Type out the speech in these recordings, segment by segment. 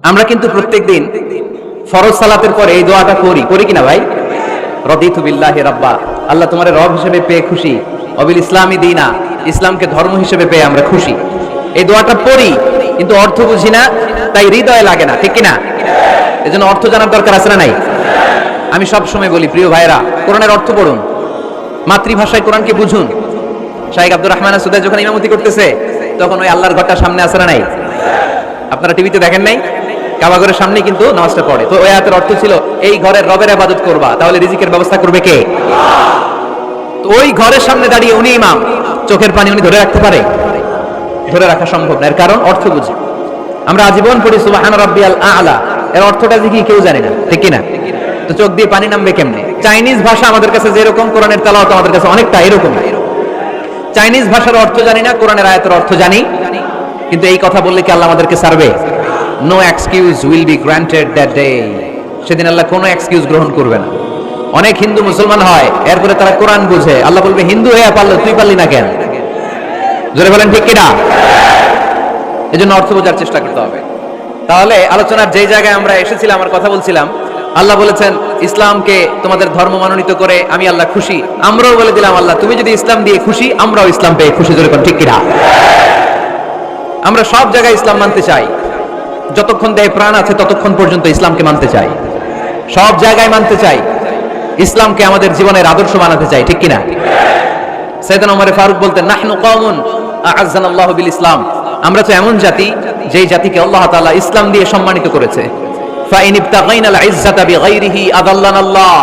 আমরা কিন্তু প্রত্যেকদিন ফরজ সালাতের পরে এই দোয়াটা করি কিনা ভাই? রদিতু বিল্লাহি রাব্বা, আল্লাহ তোমার রব হিসেবে পেয়ে খুশি, অবিল ইসলামী দীনা, ইসলামকে ধর্ম হিসেবে পেয়ে আমরা খুশি। এই দোয়াটা পড়ি কিন্তু অর্থ বুঝি না, তাই হৃদয়ে লাগে না, ঠিক কিনা? এজন্য অর্থ জানার দরকার আছে না নাই? আমি সব সময় বলি প্রিয় ভাইরা, কোরআনের অর্থ পড়ুন, মাতৃভাষায় কোরআনকে বুঝুন। শাইখ আব্দুর রহমান সুদাই যখন ইমামতি করতেছে তখন ওই আল্লাহর ঘরটা সামনে আছে না নাই? আপনারা টিভিতে দেখেন নাই? কাবা ঘরের সামনে কিন্তু নামাজটা পড়ে। তো ওই আয়াতের অর্থ ছিল এই ঘরের রবের ইবাদত করবা, তাহলে রিজিকের ব্যবস্থা করবে কে? তো ওই ঘরের সামনে দাঁড়িয়ে উনি ইমাম, চোখের পানি উনি ধরে রাখতে পারে? ধরে রাখা সম্ভব না, এর কারণ অর্থ বুঝি। আমরা আজীবন পড়ি সুবহান রাব্বিয়াল আ'লা, এর অর্থটা কি কেউ জানে না, ঠিক কিনা? তো চোখ দিয়ে পানি নামবে কেমনে? চাইনিজ ভাষা আমাদের কাছে যেরকম, কোরআনের তেলাওয়াত আমাদের কাছে অনেকটা এরকম। চাইনিজ ভাষার অর্থ জানি না, কোরআনের আয়াতের অর্থ জানি, কিন্তু এই কথা বললে কি আল্লাহ আমাদেরকে ছাড়বে? No excuse will be granted that day. সেদিন আল্লাহ কোনো এক্সকিউজ গ্রহণ করবে না। অনেক হিন্দু মুসলমান হয়, এরপরে তারা কোরআন বুঝে, আল্লাহ বলবে হিন্দু হয়ে পারলো, তুই পারলি না কেন? জোরে বলেন ঠিক কিনা? এজন্য অর্থ বোঝার চেষ্টা করতে হবে। তাহলে আলোচনার যেই জায়গায় আমরা এসেছিলাম, আমার কথা বলছিলাম, আল্লাহ বলেছেন ইসলামকে তোমাদের ধর্ম মনোনীত করে আমি আল্লাহ খুশি। আমরাও বলে দিলাম আল্লাহ তুমি যদি ইসলাম দিয়ে খুশি, আমরাও ইসলাম পেয়ে খুশি। জোরে বলেন ঠিক কিনা? আমরা সব জায়গায় ইসলাম মানতে চাই, যতক্ষণ দেহে প্রাণ আছে ততক্ষণ পর্যন্ত ইসলামকে মানতে চাই, সব জায়গায় মানতে চাই, ইসলামকে আমাদের জীবনের আদর্শ বানাতে চাই, ঠিক কিনা? সাইয়েদনা ওমর ফারুক বলতেন নাহনু কওমুন আ'আজ্জানাল্লাহু বিল ইসলাম, আমরা তো এমন জাতি যেই জাতিকে আল্লাহ তাআলা ইসলাম দিয়ে সম্মানিত করেছে। ফাইন ইবতাগাইনাল ইজ্জাতা বিগাইরিহি আদাল্লানাল্লাহ,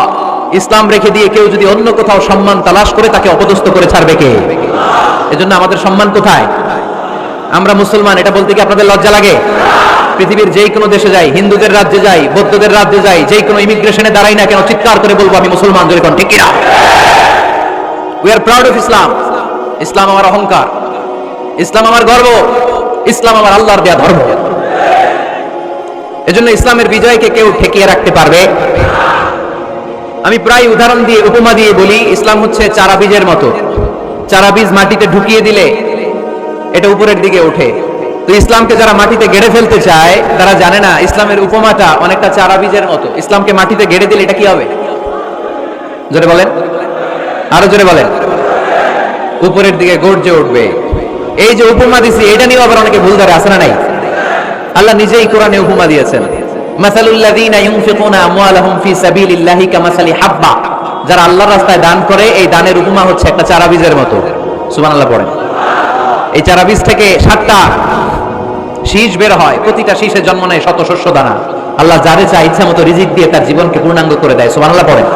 ইসলাম রেখে দিয়ে কেউ যদি অন্য কোথাও সম্মান তালাশ করে তাকে অপদস্থ করে ছাড়বে কে? এজন্য আমাদের সম্মান কোথায়? আমরা মুসলমান, এটা বলতে কি আপনাদের লজ্জা লাগে? পৃথিবীর যেই কোনো দেশে যাই, হিন্দুদের রাজ্যে যাই, বৌদ্ধদের রাজ্যে যাই, যেই কোনো ইমিগ্রেশনে দাঁড়াই না কেন, চিৎকার করে বলবো আমি মুসলমান। জোরে কোন ঠিক কিনা? We are proud of Islam. ইসলাম আমার অহংকার, ইসলাম আমার গর্ব, ইসলাম আমার আল্লাহর দেয়া ধর্ম। এজন্য ইসলামের বিজয়কে কেউ ঠেকিয়ে রাখতে পারবে? আমি প্রায় উদাহরণ দিয়ে, উপমা দিয়ে বলি, ইসলাম হচ্ছে চারা বীজের মতো। চারা বীজ মাটিতে ঢুকিয়ে দিলে এটা উপরের দিকে ওঠে। তো ইসলামকে যারা মাটিতে গেড়ে ফেলতে চায় তারা জানে না ইসলামের উপমাটা অনেকটা চারা বীজের মতো। ইসলামকে মাটিতে গেড়ে দিলে এটা কি হবে? জোরে বলেন, আরো জোরে বলেন। উপরের দিকে গর্জে উঠবে। এই যে উপমা দিছি, এটা নিয়ে আবার অনেকে ভুল ধরে, আছে না নাই? আল্লাহ নিজেই কোরআনে উপমা দিয়েছেন, মাসালুল লাযীনা ইউনফিকুনা আমওয়ালাহুম ফি সাবিলিল্লাহি কামাসালি হাব্বা, যারা আল্লাহর রাস্তায় দান করে এই দানের উপমা হচ্ছে একটা চারা বীজের মতো। সুবহানাল্লাহ পড়েন। এই চারা বীজ থেকে 7টা শীষ বের হয়, প্রতিটা শীষে জন্ম নেয় শত শস্য দানা। আল্লাহ যারে চায় ইচ্ছা মতো রিজিক দিয়ে তার জীবনকে পূর্ণাঙ্গ করে দেয়। সুবহানাল্লাহ পড়েন।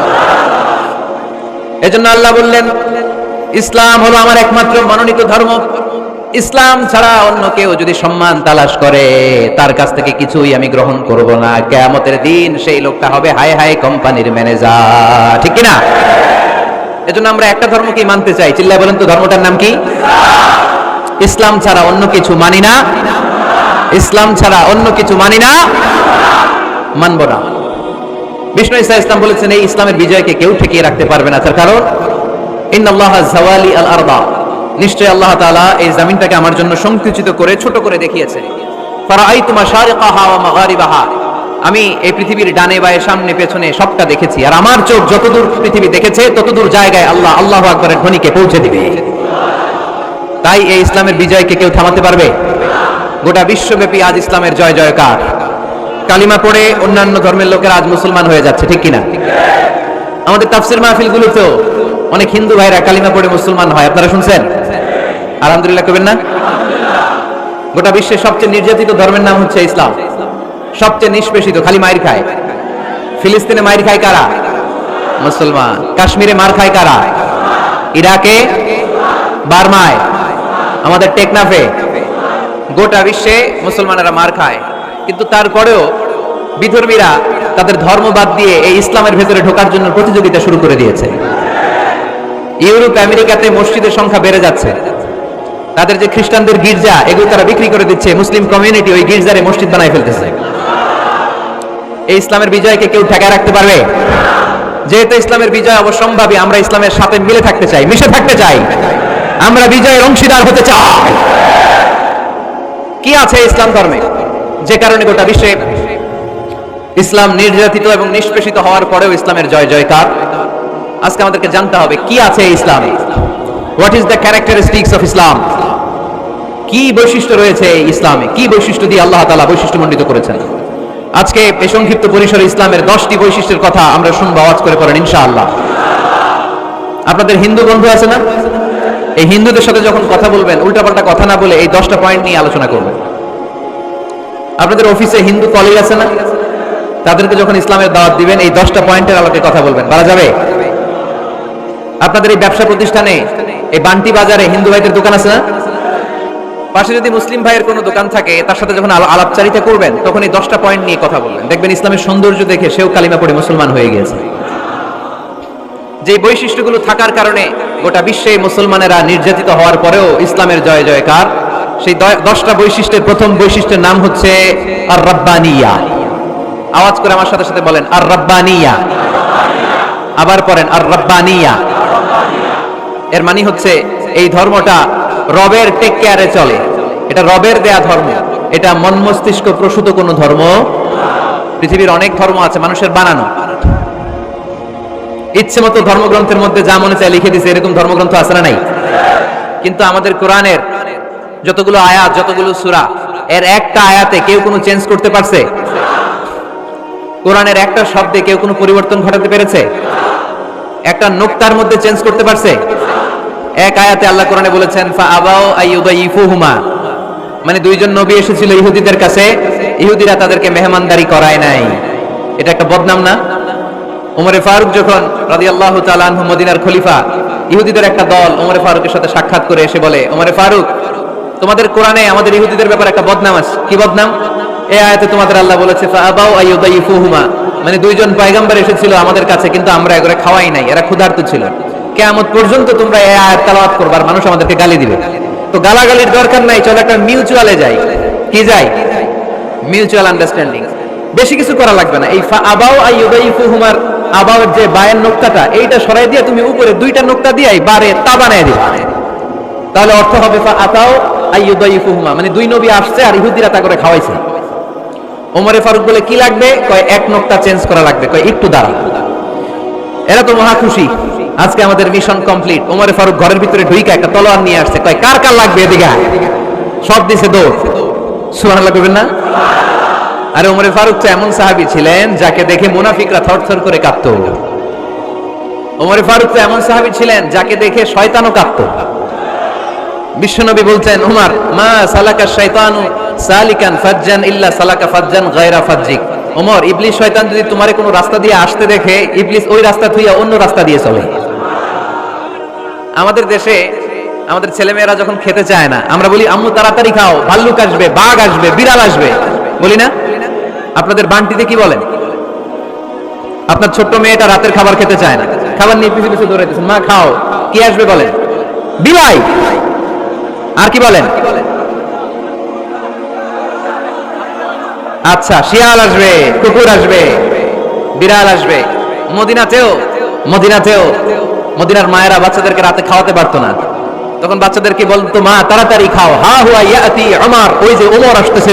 এজন্য আল্লাহ বললেন ইসলাম হলো আমার একমাত্র মনোনীত ধর্ম। ইসলাম ছাড়া অন্য কেউ যদি সম্মান তালাশ করে তার কাছ থেকে কিছুই আমি গ্রহণ করব না। কিয়ামতের দিন সেই লোকটা হবে হায় হায় কোম্পানির ম্যানেজার, ঠিক কিনা? এজন্য আমরা একটা ধর্মকেই মানতে চাই। চিল্লায় বলেন তো ধর্মটার নাম কি? ইসলাম ছাড়া অন্য কিছু মানি না, ইসলাম ছাড়া অন্য কিছু মানি না, মানব না। বিষ্ণু ঈসা ইসলাম বলেছেন এই ইসলামের বিজয়কে কেউ ঠেকিয়ে রাখতে পারবে না। তার কারণ ইন্নাল্লাহা যাওয়ালি আল আরদা, নিশ্চয় আল্লাহ তাআলা এই জমিনটাকে আমার জন্য সংকুচিত করে ছোট করে দেখিয়েছে। ফারাআইতু মাশারিকাহা ওয়া মাগারিবাহা, আমি এই পৃথিবীর ডানে বায়ে সামনে পেছনে সবটা দেখেছি, আর আমার চোখ যতদূর পৃথিবী দেখেছে ততদূর জায়গায় আল্লাহ আল্লাহু আকবারের ধ্বনিকে পৌঁছে দিবে। তাই এই ইসলামের বিজয়কে কেউ থামাতে পারবে? গোটা বিশ্বব্যাপী আজ ইসলামের জয় জয়কার। কালিমা পড়ে অন্যান্য ধর্মের লোকেরা আজ মুসলমান হয়ে যাচ্ছে, ঠিক কিনা? আমাদের তাফসীর মাহফিলগুলোতেও অনেক হিন্দু ভাইরা কালিমা পড়ে মুসলমান হয়, আপনারা শুনছেন? আলহামদুলিল্লাহ করবেন না? গোটা বিশ্বের সবচেয়ে নির্যাতিত ধর্মের নাম হচ্ছে ইসলাম, সবচেয়ে নিষ্পেষিত, খালি মাইর খায়। ফিলিস্তিনে মাইর খায় কারা? মুসলমান। কাশ্মীরে মার খায় কারা? ইরাকে, বার্মায়, আমাদের টেকনাফে, গোটা বিশ্বে মুসলমানেরা মার খায়। কিন্তু তারপরেও বিধর্মীরা তাদের ধর্ম বাদ দিয়ে এই ইসলামের ভেতরে ঢোকার জন্য প্রতিযোগিতা শুরু করে দিয়েছে। ইউরোপ আমেরিকাতে মসজিদের সংখ্যা বেড়ে যাচ্ছে, তাদের যে খ্রিস্টানদের গির্জা এগুলো তারা বিক্রি করে দিচ্ছে, মুসলিম কমিউনিটি ওই গির্জারে মসজিদ বানায় ফেলতেছে। এই ইসলামের বিজয়কে কেউ ঠেকায় রাখতে পারবে? যেহেতু ইসলামের বিজয় অবশ্যম্ভাবী, আমরা ইসলামের সাথে মিলে থাকতে চাই, মিশে থাকতে চাই, আমরা বিজয়ের অংশীদার হতে চাই। কি আছে ইসলাম ধর্মে যে কারণে গোটা বিশ্বে ইসলাম নির্যাতিত এবং নিষ্পেষিত হওয়ার পরেও ইসলামের জয় জয়কার। আজকে আমাদেরকে জানতে হবে কি আছে ইসলামে, what is the characteristics of Islam, কি বৈশিষ্ট্য রয়েছে ইসলামে, কি বৈশিষ্ট্য দিয়ে আল্লাহ তাআলা বৈশিষ্ট্যমণ্ডিত করেছেন। আজকে এই সংক্ষিপ্ত পরিসরে ইসলামের 10টি বৈশিষ্ট্যের কথা আমরা শুনবো, আওয়াজ করে পড়েন ইনশাআল্লাহ। আপনাদের হিন্দু বন্ধু আছে না? এই হিন্দুদের সাথে যখন কথা বলবেন উল্টাপাল্টা কথা না বলে এই 10টা পয়েন্ট নিয়ে আলোচনা করবেন। আপনাদের অফিসে হিন্দু কলিগ আছে না? তাদেরকে যখন ইসলামের দাওয়াত দিবেন এই 10টা পয়েন্টের আলোকে কথা বলবেন, বলা যাবে? আপনাদের এই ব্যবসা প্রতিষ্ঠানে, এই বান্টি বাজারে হিন্দু ভাইদের দোকান আছে না? পাশে যদি মুসলিম ভাইয়ের কোনো দোকান থাকে তার সাথে যখন আলাপচারিতা করবেন তখন এই 10টা পয়েন্ট নিয়ে কথা বলবেন, দেখবেন ইসলামের সৌন্দর্য দেখে সেও কালিমা পড়ে মুসলমান হয়ে গিয়েছে। যে বৈশিষ্ট্যগুলো থাকার কারণে গোটা বিশ্বে মুসলমানেরা নির্যাতিত হওয়ার পরেও ইসলামের জয় জয়কার, সেই 10টা বৈশিষ্ট্যের প্রথম বৈশিষ্ট্যের নাম হচ্ছে আর রাব্বানিয়া। আওয়াজ করে আমার সাথে সাথে বলেন আর রাব্বানিয়া। আবার পড়েন আর রাব্বানিয়া। এর মানে হচ্ছে এই ধর্মটা রবের টেক কেয়ারে চলে, এটা রবের দেয়া ধর্ম, এটা মন মস্তিষ্ক প্রসূত কোনো ধর্ম। পৃথিবীর অনেক ধর্ম আছে মানুষের বানানো, ইচ্ছে মতো ধর্মগ্রন্থের মধ্যে যা মনে চায় লিখে দিছে, এরকম ধর্মগ্রন্থ আছে না নাই? কিন্তু আমাদের কোরআনের যতগুলো আয়াত, যতগুলো সূরা, এর একটা আয়াতে কেউ কোনো চেঞ্জ করতে পারছে? কোরআনের একটা শব্দে কেউ কোনো পরিবর্তন ঘটাতে পেরেছে? একটা নুকতার মধ্যে চেঞ্জ করতে পারছে? এক আয়াতে আল্লাহ কোরআনে বলেছেন ফাআবাউ আইয়ুদাইফুহুমা, মানে দুইজন নবী এসেছিল ইহুদিদের কাছে, ইহুদিরা তাদেরকে মেহমানদারি করায় নাই। এটা একটা বদনাম না? ওমরে ফারুক যখন রাদিয়াল্লাহু তাআলা আনহু মদিনার খলিফা, ইহুদিদের একটা দল ওমরে ফারুকের সাথে সাক্ষাৎ করে এসে বলে, ওমরে ফারুক, তোমাদের কোরআনে আমাদের ইহুদিদের ব্যাপারে একটা বদনাম আছে। কি বদনাম? এই আয়াতে তোমাদের আল্লাহ বলেছে ফাআবাউ আইয়ুদাইফুহুমা, মানে দুইজন পয়গম্বর এসেছিল আমাদের কাছে কিন্তু আমরা এগুলো খাওয়াই নাই, এরা ক্ষুধার্ত ছিল। কিয়ামত পর্যন্ত তোমরা এই আয়াত তেলাওয়াত করবে আর মানুষ আমাদেরকে গালি দিবে। তো গালাগালির দরকার নাই, চলো একটা মিউচুয়ালে যাই। কি যাই? Mutual understanding. বেশি কিছু করা লাগবে না। এই ফাআবাউ আইয়ুদাইফুহুমার আবাউয়ের যে বায়ের নোক্তাটা, এইটা সরাই দিয়ে তুমি উপরে দুইটা নোক্তা দিয়ে বারে তা বানায় দিবা, তাহলে অর্থ হবে ফাআতাউ আইয়ুদাইফুহুমা, মানে দুই নবী আসছে আর ইহুদিরা তা করে খাওয়াইছে। ওমরে ফারুক বলে কি লাগবে? কয় এক নোক্তা চেঞ্জ করা লাগবে। কয় একটু দাঁড়া। এরা তো মহা খুশি, আজকে আমাদের মিশন কমপ্লিট। ওমরে ফারুক ঘরের ভিতরে ঢুইকা একটা তলোয়ার নিয়ে আসছে, কয় কার কার লাগবে এদিকে আয়। সব দিছে দৌড়। সুবহানাল্লাহ করবেন না? আরে ওমরে ফারুক তো এমন সাহাবী ছিলেন যাকে দেখে মুনাফিকরা থরথর করে কাঁপতো। ওমরে ফারুক তো এমন সাহাবী ছিলেন যাকে দেখে শয়তানও কাঁপতো। বিশ্বনবী বলতেন, উমর মা সালাকা শাইতানু সালিকান ফাজ্জান ইল্লা সালাকা ফাজ্জান গায়রা ফাজ্জিক। ওমর, ইবলিস শয়তান যদি তোমারে কোনো রাস্তা দিয়ে আসতে দেখে, ইবলিস ওই রাস্তা থুইয়া অন্য রাস্তা দিয়ে চলে। আমাদের দেশে আমাদের ছেলেমেয়েরা যখন খেতে চায় না, আমরা বলি আম্মু তাড়াতাড়ি খাও, ভাল্লুক আসবে, বাঘ আসবে, বিড়াল আসবে, বলি না? আপনাদের বান্টিতে কি বলেন? আপনার ছোট্ট মেয়েটা রাতের খাবার খেতে চায় না, খাবার নিয়ে পিছু পিছু দৌড়াইতেছেন, মা খাও, কি আসবে বলেন? বিলাই। আর কি বলেন? আচ্ছা, শিয়াল আসবে, কুকুর আসবে, বিড়াল আসবে। মদিনাতেও মদিনার মায়েরা বাচ্চাদেরকে রাতে খাওয়াতে পারতো না, তখন বাচ্চাদেরকে বলতো মা তাড়াতাড়ি খাও, হা হুয়া ইয়াতি উমর, ওই যে ওমর আসতেছে।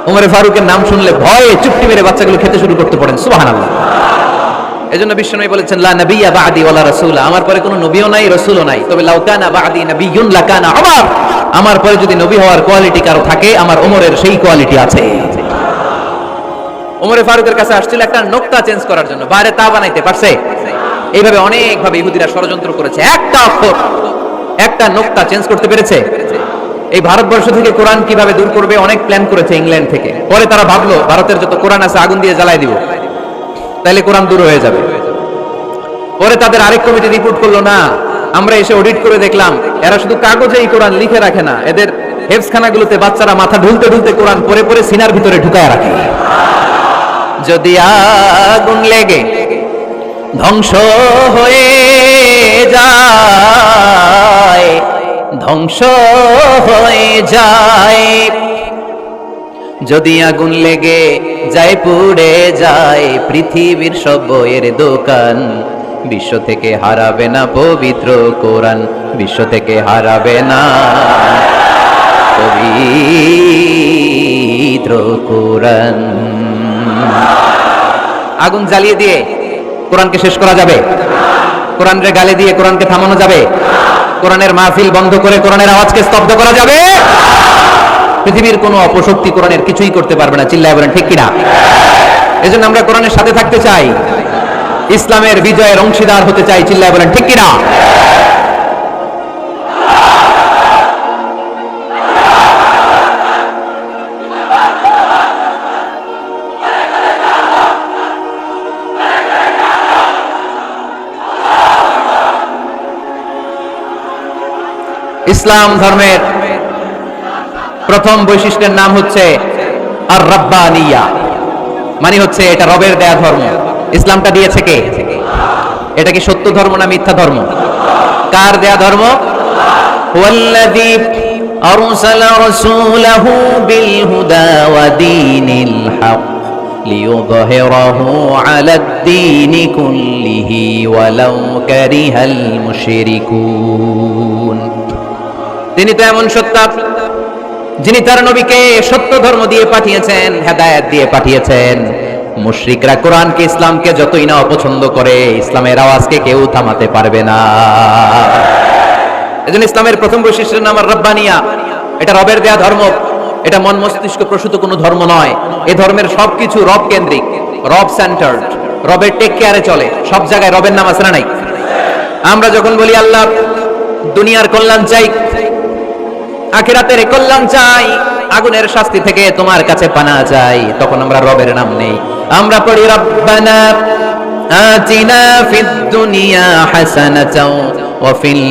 ওমরে ফারুকের নাম শুনলে ভয়ে চুপটি মেরে বাচ্চাগুলো খেতে শুরু করতে পারেন। সুবহানাল্লাহ। এজন্য বিশ্বনবী বলেছেন লা নাবিয়্যা বা'দি ওয়ালা রাসূলা, আমার পরে কোনো নবীও নাই, রাসূলও নাই, তবে লাউ কানা বা'দি নাবিয়্যুন লাকানা উমর, আমার পরে যদি নবী হওয়ার কোয়ালিটি কারো থাকে আমার ওমরের সেই কোয়ালিটি আছে। ওমরে ফারুকের কাছে আসছিল একটা নোক্তা চেঞ্জ করার জন্য, বাইরে তা বানাইতে পারছে? এইভাবে অনেক ভাবে ইহুদিরা ষড়যন্ত্র করেছে, একটা অক্ষর, একটা নোক্তা চেঞ্জ করতে পেরেছে? এই ভারতবর্ষ থেকে কোরআন কিভাবে দূর করবে অনেক প্ল্যান করেছে ইংল্যান্ড থেকে। পরে তারা ভাবলো ভারতের যত কোরআন আছে আগুন দিয়ে জ্বালাই দিব, তাইলে কোরআন দূর হয়ে যাবে। পরে তাদের আরেক কমিটি রিপোর্ট করলো, না, আমরা এসে অডিট করে দেখলাম এরা শুধু কাগজে এই কোরআন লিখে রাখে না, এদের হেফজখানাগুলোতে বাচ্চারা মাথা ঢুলতে ঢুলতে কোরআন পরে পরে সিনার ভিতরে ঢুকায় রাখে। যদি আগুন লেগে ধ্বংস হয়ে যায়, ধ্বংস হয়ে যায়, যদি আগুন লেগে যায় পুড়ে যায় পৃথিবীর সব বইয়ের দোকান, বিশ্ব থেকে হারাবে না পবিত্র কোরআন, বিশ্ব থেকে হারাবে না পবিত্র পবিত্র কোরআন। আগুন জ্বালিয়ে দিয়ে কোরআনকে শেষ করা যাবে? কোরআনের গালে দিয়ে কোরআনকে থামানো যাবে? কোরআনের মাহফিল বন্ধ করে কোরআনের আওয়াজকে স্তব্ধ করা যাবে? পৃথিবীর কোনো অপশক্তি কোরআনের কিছুই করতে পারবে না। চিল্লায় বলেন ঠিক কিনা? এজন্য আমরা কোরআনের সাথে থাকতে চাই, ইসলামের বিজয়ের অংশীদার হতে চাই। চিল্লায় বলেন ঠিক কিনা? ইসলাম ধর্মের প্রথম বৈশিষ্ট্যের নাম হচ্ছে আর রাব্বানিয়া, মানে হচ্ছে এটা রবের দেয়া ধর্ম। ইসলামটা দিয়েছে কে? এটা কি সত্য ধর্ম না মিথ্যা ধর্ম? কার দেয়া ধর্ম? ওয়াল্লাযী আরসালা রাসূলাহু বিল হুদা ওয়া দীনিল হক লিইয়ুযহিরাহু আলাদ-দীনি কুল্লিহি ওয়ালাউ কারিহাল মুশরিকুন। তিনি তো এমন সত্তা যিনি তার নবীকে সত্য ধর্ম দিয়ে পাঠিয়েছেন, হেদায়েত দিয়ে পাঠিয়েছেন। মুশরিকরা কোরআনকে ইসলামকে যতই না অপছন্দ করে, ইসলামের আওয়াজকে কেউ থামাতে পারবে না। এজন্য ইসলামের প্রথম বৈশিষ্ট্যের নাম আর রাব্বানিয়া। এটা রবের দেয়া ধর্ম, এটা মন মস্তিষ্ক প্রসূত কোনো ধর্ম নয়। এই ধর্মের সবকিছু রব কেন্দ্রিক, রব সেন্টার্ড, রবের টেক কেয়ারে চলে। সব জায়গায় রবের নাম আছে না নাই? আমরা যখন বলি আল্লাহ দুনিয়ার কল্যাণ চাই, আখিরাতের কল্যাণ চাই, আগুনের শাস্তি থেকে তোমার কাছে পানা চাই, তখন আমরা রবের নাম নেই। আমরা পড়ি রব্বানা আতিনা ফিদ দুনিয়া হাসানাতাও ওয়া ফিল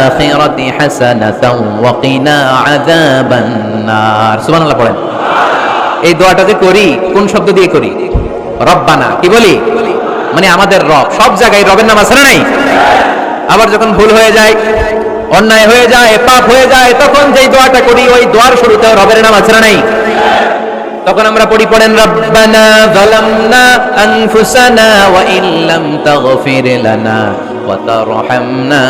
আখিরাতি হাসানাতাও ওয়া কিনা আযাবান নার। সুবহানাল্লাহ পড়েন। এই দোয়াটা যে করি কোন শব্দ দিয়ে করি? রব্বানা। কি বলি? মানে আমাদের রব। সব জায়গায় রবের নাম আছে না নাই? আবার যখন ভুল হয়ে যায়, অন্যায় হয়ে যায়, পাপ হয়ে যায়, তখন যেই দোয়াটা করি ওই দোয়ার শুরুতে রবের নাম আছে না নাই? তখন আমরা পড়েন রব্বানা যালামনা আনফুসানা ওয়া ইল্লাম তাগফির লানা ওয়া তারহামনা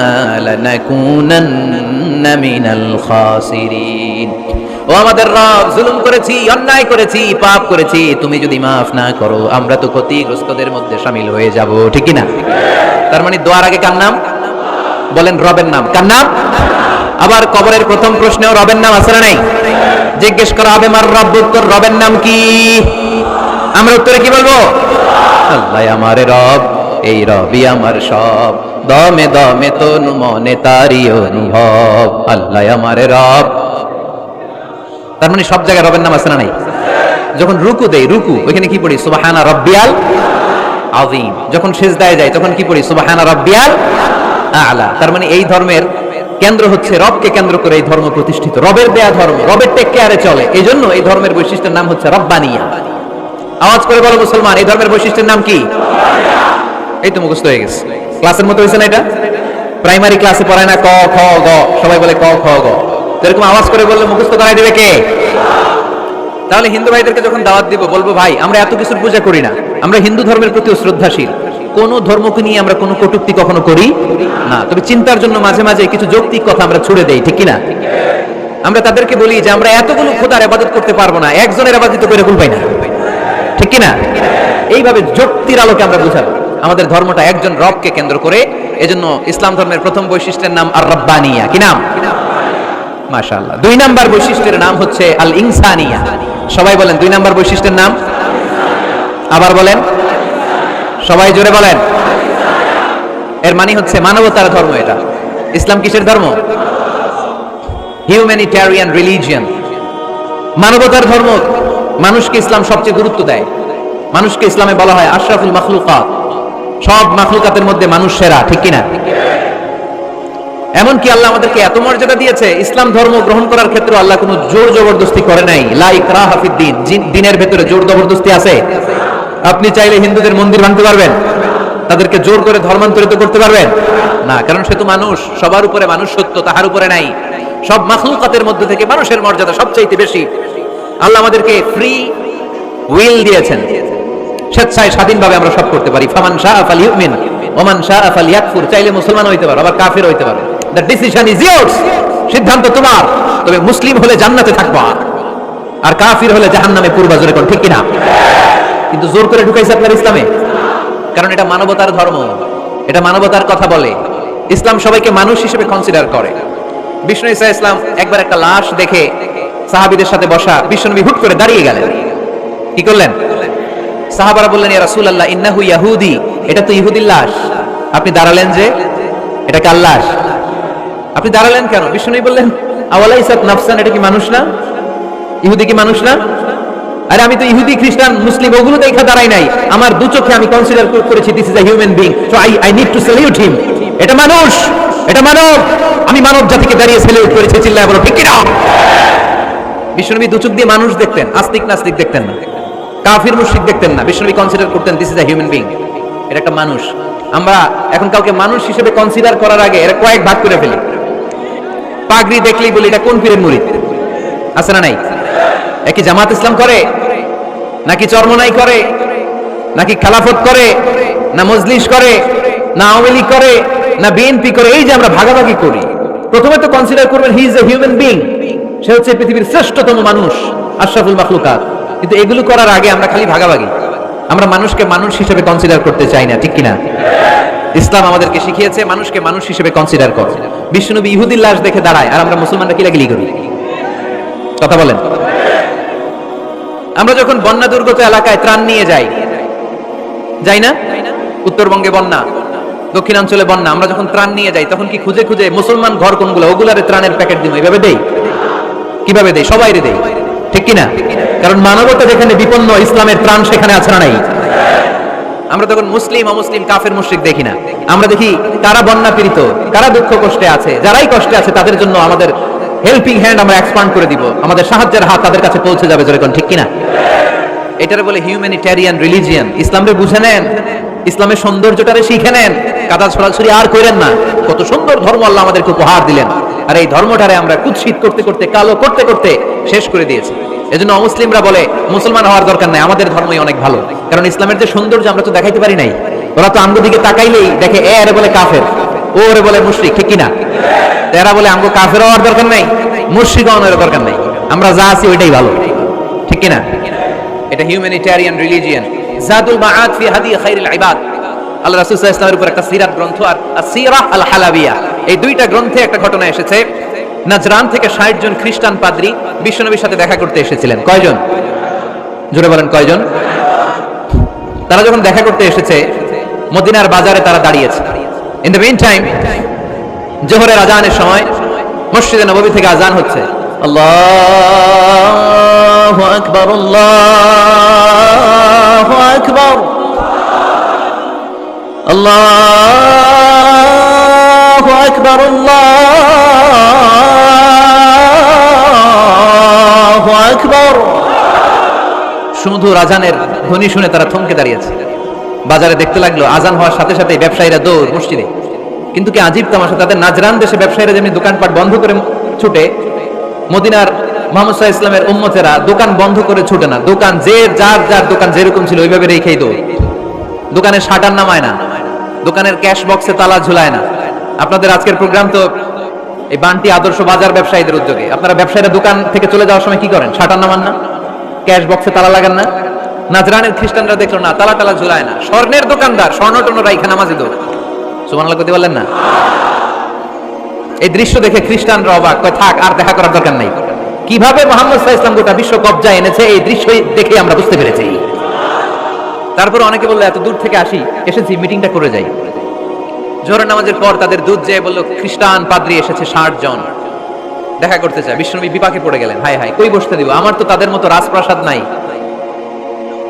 লানাকুনান্না মিনাল খাসিরিন। ও আমাদের রব, জুলুম করেছি, অন্যায় করেছি, পাপ করেছি, তুমি যদি মাফ না করো আমরা তো ক্ষতিগ্রস্তদের মধ্যে শামিল হয়ে যাব। ঠিক কি না? তার মানে দোয়ার আগে কার নাম? বলেন রবের নাম। কার নাম? আবার কবরের প্রথম প্রশ্নেও রবের নাম আছে না নাই? জিজ্ঞেস করা হবে মার রব্বুক, তোর রবের নাম কি? আমরা উত্তরে কি বলবো? আল্লাহ আমার রব, এই রবই আমার সব, দমে দমে তনু মনে তারি অনুভব। আল্লাহ আমার রব। তার মানে সব জায়গায় রবের নাম আছে না নাই? যখন রুকু দেই, রুকু ওইখানে কি পড়ি? সুবহানা রাব্বিয়াল আযীম। যখন সিজদায় যাই তখন কি পড়ি? সুবহানা রাব্বিয়াল আ'লা। তার মানে এই ধর্মের কেন্দ্র হচ্ছে রবকে কেন্দ্র করে এই ধর্ম প্রতিষ্ঠিত, রবের দেয়া ধর্ম, রবের টেক কেয়ারে চলে। এই জন্য এই ধর্মের বৈশিষ্ট্যের নাম হচ্ছে রব্বানিয়া। আওয়াজ করে বলো মুসলমান, এই ধর্মের বৈশিষ্ট্যের নাম কি? এই তো মুখস্থ হয়ে গেছে। ক্লাসের মতো হয়েছে না এটা? প্রাইমারি ক্লাসে পড়ায় না ক খ গ, সবাই বলে ক খ গ। এরকম আওয়াজ করে বললে মুখস্থ করাই দেবে কে? তাহলে হিন্দু ভাইদেরকে যখন দাওয়াত দিব বলবো, ভাই আমরা এত কিছুর পূজা করি না, আমরা হিন্দু ধর্মের প্রতি শ্রদ্ধাশীল, কোন ধর্মকে নিয়ে আমরা কোনো কটূক্তি কখনো করি না, তবে চিন্তার জন্য মাঝে মাঝে কিছু যৌক্তিক কথা আমরা ছুড়ে দেই। ঠিক কিনা? আমরা তাদেরকে বলি যে আমরা এতগুলো খোদার ইবাদত করতে পারবো না, একজনের ইবাদত করে ভুল পাই না। ঠিক কিনা? এইভাবে যুক্তির আলোকে আমরা বুঝাবো আমাদের ধর্মটা একজন রবকে কেন্দ্র করে। এজন্য ইসলাম ধর্মের প্রথম বৈশিষ্ট্যের নাম আর রাব্বানিয়া। কি নাম? মাশাআল্লাহ। দুই নাম্বার বৈশিষ্ট্যের নাম হচ্ছে আল ইনসানিয়া। সবাই বলেন দুই নাম্বার বৈশিষ্ট্যের নাম। আবার বলেন, সবাই জোরে বলেন। এর মানে হচ্ছে মানবতার ধর্ম। এটা ইসলাম কিসের ধর্ম? হিউম্যানিটেরিয়ান রিলিজিয়ন, মানবতার ধর্ম। মানুষকে ইসলাম সবচেয়ে গুরুত্ব দেয়। মানুষকে ইসলামে বলা হয় আশরাফুল মাখলুকাত, সব মাখলুকাতের মধ্যে মানুষ সেরা। ঠিক কিনা? এমনকি আল্লাহ আমাদেরকে এত মর্যাদা দিয়েছে, ইসলাম ধর্ম গ্রহণ করার ক্ষেত্রে আল্লাহ কোনো জোর জবরদস্তি করে নাই। লা ইকরাহা ফিদ্দীন, দিনের ভেতরে জোর জবরদস্তি আছে? আপনি চাইলে হিন্দুদের মন্দির ভাঙতে পারবেন, তাদেরকে জোর করে ধর্মান্তরিত করতে পারবেন না, কারণ সে তো মানুষ, সবার উপরে মানুষ সত্য, তাহার উপরে নাই। সব মাখলুকাতের মধ্যে থেকে মানুষের মর্যাদা সবচাইতে বেশি। আল্লাহ আমাদেরকে ফ্রি উইল দিয়েছেন, স্বেচ্ছায় স্বাধীনভাবে আমরা সব করতে পারি। ফামান শাআ ফালিউমিন ওয়া মান শাআ ফালিয়াকফুর। চাইলে মুসলমান হইতে পারো, আবার কাফির হইতে পারো। দ্য ডিসিশন ইজ ইয়ার্স, সিদ্ধান্ত তোমার। তবে মুসলিম হলে জান্নাতে থাকবা, আর কাফির হলে জাহান্নামে পূর্বা, জোরে কোন ঠিক কিনা? কিন্তু জোর করে ঢুকাইছে আপনার ইসলামে, কারণ এটা মানবতার ধর্ম, এটা মানবতার কথা বলে। ইসলাম সবাইকে মানুষ হিসেবে কনসিডার করে। বিষ্ণু ঈসা ইসলাম একবার একটা লাশ দেখে সাহাবীদের সাথে বসা, বিশ্বনবী হুট করে দাঁড়িয়ে গেলেন। কি করলেন? সাহাবারা বললেন, ইয়া রাসূলুল্লাহ ইন্নাহু ইয়াহুদি, এটা তো ইহুদির লাশ। আপনি দাঁড়ালেন যে, এটা কার লাশ? আপনি দাঁড়ালেন কেন? বিষ্ণু বললেন, আওয়ালাইসাত নাফসান, এটা কি মানুষ না? ইহুদি কি মানুষ না? আরে আমি তো ইহুদি, খ্রিস্টান, মুসলিম ওগুলো দেখা দাঁড়াই নাই, আমার দু চোখে আমি কনসিডার করেছি this is a human being, so I need to salute হিম। এটা মানুষ, এটা মানব, আমি মানব জাতিকে দাঁড়িয়ে স্যালিউট করেছি। চিল্লায় বলো ঠিক কিনা? বিশ্বনবী দু চোখ দিয়ে মানুষ দেখতেন, আস্তিক নাস্তিক দেখতেন না, কাফির মুশরিক দেখতেন না। বিশ্বনবী কনসিডার করতেন this is a human being, এটা একটা মানুষ। আমরা এখন কাউকে মানুষ হিসেবে কনসিডার করার আগে এরা কয়েক ভাগ করে ফেলি। পাগড়ি দেখলেই বলি এটা কোন পীরের মুরিদ, আছে না নাই? একই জামাত ইসলাম করে, নাকি চরমনাই করে, নাকি খেলাফত করে, না মজলিস করে, না আওয়ামী লীগ করে, না বিএনপি করে? এই যে আমরা ভাগাভাগি করি, প্রথমে তো কনসিডার করবেন he is a human being, সে হচ্ছে পৃথিবীর শ্রেষ্ঠতম মানুষ, আশরাফুল মাখলুকাত। কিন্তু এগুলো করার আগে আমরা খালি ভাগাভাগি, আমরা মানুষকে মানুষ হিসেবে কনসিডার করতে চাই না, ঠিক কিনা? ইসলাম আমাদেরকে শিখিয়েছে মানুষকে মানুষ হিসেবে কনসিডার কর। বিশ্বনবী ইহুদির লাশ দেখে দাঁড়ায়, আর আমরা মুসলমানরা কিলাকিলি করি। কথা বলেন। আমরা যখন বন্যা দুর্গত এলাকায় ত্রাণ নিয়ে যাই, যাই না? উত্তরবঙ্গে বন্যা, দক্ষিণাঞ্চলে বন্যা, আমরা যখন ত্রাণ নিয়ে যাই তখন কি খুঁজে খুঁজে মুসলমান ঘর কোনগুলো ওগুলারে ত্রাণের প্যাকেট দিব এইভাবে দেই? কিভাবে দেই? সবাইরে দেই, ঠিক কিনা? কারণ মানবতা যেখানে বিপন্ন, ইসলামের ত্রাণ সেখানে আছে না নাই? আমরা তখন মুসলিম অমুসলিম কাফের মুশরিক দেখি না, আমরা দেখি কারা বন্যা পীড়িত, কারা দুঃখ কষ্টে আছে, যারাই কষ্টে আছে তাদের জন্য আমাদের হেল্পিং হ্যান্ড আমরা এক্সপান্ড করে দিব, আমাদের সাহায্যের হাত তাদের কাছে পৌঁছে যাবে, যেরকম ঠিক কিনা? এটারে বলে হিউম্যানিটেরিয়ান রিলিজিয়ান। ইসলামরে বুঝে নেন, ইসলামের সৌন্দর্যটারে শিখে নেন, কাদা ছড়াছড়ি আর করেন না। কত সুন্দর ধর্ম আল্লাহ আমাদেরকে উপহার দিলেন, আর এই ধর্মটারে আমরা কুৎসিত করতে করতে, কালো করতে করতে শেষ করে দিয়েছি। এজন্য অমুসলিমরা বলে মুসলমান হওয়ার দরকার নাই, আমাদের ধর্মই অনেক ভালো, কারণ ইসলামের যে সৌন্দর্য আমরা তো দেখাইতে পারি নাই। ওরা তো আমগো দিকে তাকাইলেই দেখে এ আরে বলে কাফের, ও ওরে বলে মুশরিক, ঠিক কিনা? এরা বলে আমগো কাফের হওয়ার দরকার নাই, মুশরিক হওয়ার দরকার নাই, আমরা যা আছি ওইটাই ভালো, ঠিক কিনা? এটা হিউম্যানিটেরিয়ান রিলিজিয়ান। জাদুল মাআদ ফি হাদি খায়রুল ইবাদ, আল্লাহ রাসূল সাল্লাল্লাহু আলাইহি ওয়াসাল্লামের উপর একটা সিরাত গ্রন্থ আর আসিরাহ আল হালাবিয়া, এই দুইটা গ্রন্থে একটা ঘটনা এসেছে। নাজরান থেকে 60 জন খ্রিস্টান পাদ্রী বিশ্বনবীর সাথে দেখা করতে এসেছিলেন। কয়জন? জোরে বলেন কয়জন? তারা যখন দেখা করতে এসেছে, মদিনার বাজারে তারা দাঁড়িয়েছে। ইন দ্য মিন টাইম জোহরের আজানের সময় মসজিদে নববী থেকে আজান হচ্ছে, আল্লাহু আকবার, আল্লাহু আকবার, আল্লাহু আকবার, আল্লাহু আকবার। সুমধুর আজানের ধ্বনি শুনে তারা থমকে দাঁড়িয়েছে। বাজারে দেখতে লাগলো আজান হওয়ার সাথে সাথে ব্যবসায়ীরা দৌড় মসজিদে। কিন্তু কি আজীব তামাশা, তাদের নাজরান দেশে ব্যবসায়ীরা যেমনি দোকানপাট বন্ধ করে ছুটে, মদিনার মুহাম্মদ সাল্লাল্লাহু আলাইহি ওয়াসাল্লামের উম্মতেরা দোকান বন্ধ করে ছুটে না, দোকান যে যার যার দোকান যেরকম ছিল ওইভাবে রেখেই দৌড়। দোকানের শাটার নামায় না, দোকানের ক্যাশ বক্সে তালা ঝুলায় না। আপনাদের আজকের প্রোগ্রাম তো এই বান্টি আদর্শ বাজার ব্যবসায়ীদের উদ্যোগে। আপনারা ব্যবসায়ীরা দোকান থেকে চলে যাওয়ার সময় কি করেন? শাটার নামান না, ক্যাশ বক্সে তালা লাগান না? নাজরানের খ্রিস্টানরা দেখলো না, তালা টালা ঝুলায় না, স্বর্ণের দোকানদার স্বর্ণ টর্ণ রাইখা নামাজে দৌড়। সুবহানাল্লাহ কইতে পারলেন না? এই দৃশ্য দেখে খ্রিস্টানরা অবাক, কয় থাক আর দেখা করার দরকার নাই। কিভাবে মুহাম্মদ সাল্লাল্লাহু আলাইহি ওয়াসাল্লাম গোটা বিশ্ব কবজায় এনেছে এই দৃশ্য দেখে আমরা বুঝতে পেরেছি। তারপর অনেকে বললো এত দূর থেকে এসেছি মিটিংটা করে যাই। জোহরের নামাজের পর তাদের দুধ যেয়ে বললো খ্রিস্টান পাদ্রী এসেছে 60 জন দেখা করতে চায়। বিশ্বনবী বিপাকে পড়ে গেলেন, হায় হায় কই বসতে দিব, আমার তো তাদের মতো রাজপ্রাসাদ নাই,